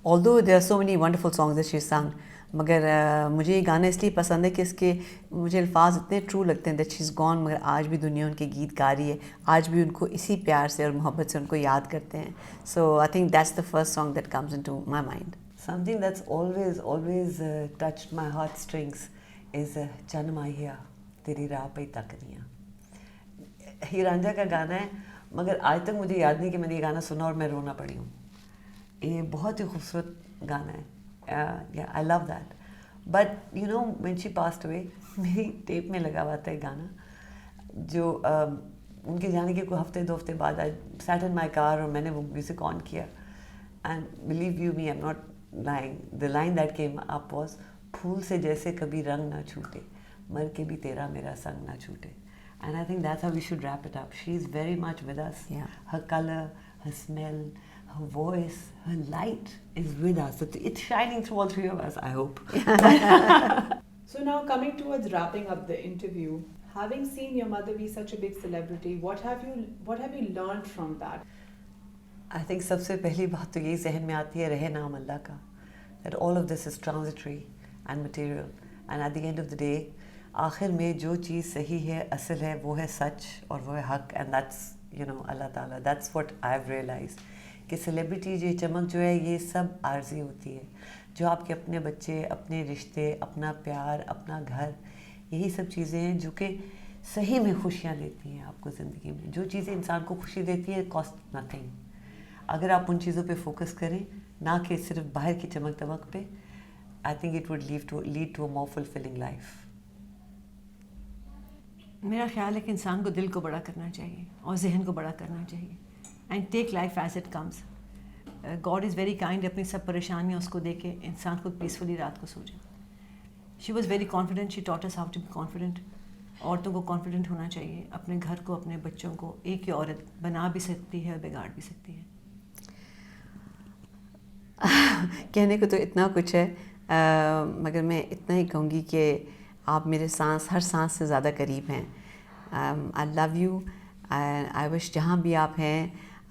Although there are so many wonderful songs that she sang, مگر مجھے یہ گانا اس لیے پسند ہے کہ اس کے مجھے الفاظ اتنے ٹرو لگتے ہیں دیٹ شی از گون. مگر آج بھی دنیا ان کے گیت گا رہی ہے. آج بھی ان کو اسی پیار سے اور محبت سے ان کو یاد کرتے ہیں. So I think that's the first song that comes into my mind. Something that's always touched my heartstrings is چن ماہیا تیری راہ پہ تکنیاں. ہی رانجھا کا گانا ہے مگر آج تک مجھے یاد نہیں کہ میں نے یہ گانا سنا اور میں رونا پڑی ہوں. یہ بہت ہی خوبصورت گانا ہے. I love that. But you know when she passed away میری ٹیپ میں لگا ہوا تھا ایک گانا جو ان کے جانے کے کوئی ہفتے 2 ہفتے بعد I sat in my car اور میں نے وہ میوزک آن کیا. And believe you me, I'm not lying. The line that came up was پھول سے جیسے کبھی رنگ نہ چھوٹے مر کے بھی تیرا میرا سنگ نہ چھوٹے. And I think that's how we should wrap it up. She is very much with us. Yeah. Her color, her smell, her voice, her light is with us. It's shining through all 3 of us, I hope. So now coming towards wrapping up the interview, having seen your mother be such a big celebrity, what have you learned from that? I think سب سے پہلی بات تو یہی ذہن میں آتی ہے رہے نام اللہ کا. That all of this is transitory and material. And at the end of the day, آخر میں جو چیز صحیح ہے اصل ہے وہ ہے سچ اور وہ ہے حق. And that's اللہ تعالیٰ. That's what I've realized. کہ سیلیبریٹی یہ چمک جو ہے یہ سب عارضی ہوتی ہے. جو آپ کے اپنے بچے, اپنے رشتے, اپنا پیار, اپنا گھر, یہی سب چیزیں ہیں جو کہ صحیح میں خوشیاں دیتی ہیں آپ کو زندگی میں. جو چیزیں انسان کو خوشی دیتی ہیں cost nothing. اگر آپ ان چیزوں پہ فوکس کریں نہ کہ صرف باہر کی چمک دمک پہ, I think it would lead to a more fulfilling life. میرا خیال ہے کہ انسان کو دل کو بڑا کرنا چاہیے اور ذہن کو بڑا کرنا چاہیے. And take life as it comes. God is very kind. اپنی سب پریشانیاں اس کو دے کے انسان خود پیسفلی رات کو سو جائے. She was very confident. She taught us how to be confident. عورتوں کو کانفیڈنٹ ہونا چاہیے. اپنے گھر کو, اپنے بچوں کو ایک ہی عورت بنا بھی سکتی ہے اور بگاڑ بھی سکتی ہے. کہنے کو تو اتنا کچھ ہے مگر میں اتنا ہی کہوں گی کہ آپ میرے ہر سانس سے زیادہ قریب ہیں. آئی لو یو. آئی وش جہاں بھی آپ ہیں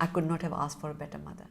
I could not have asked for a better mother.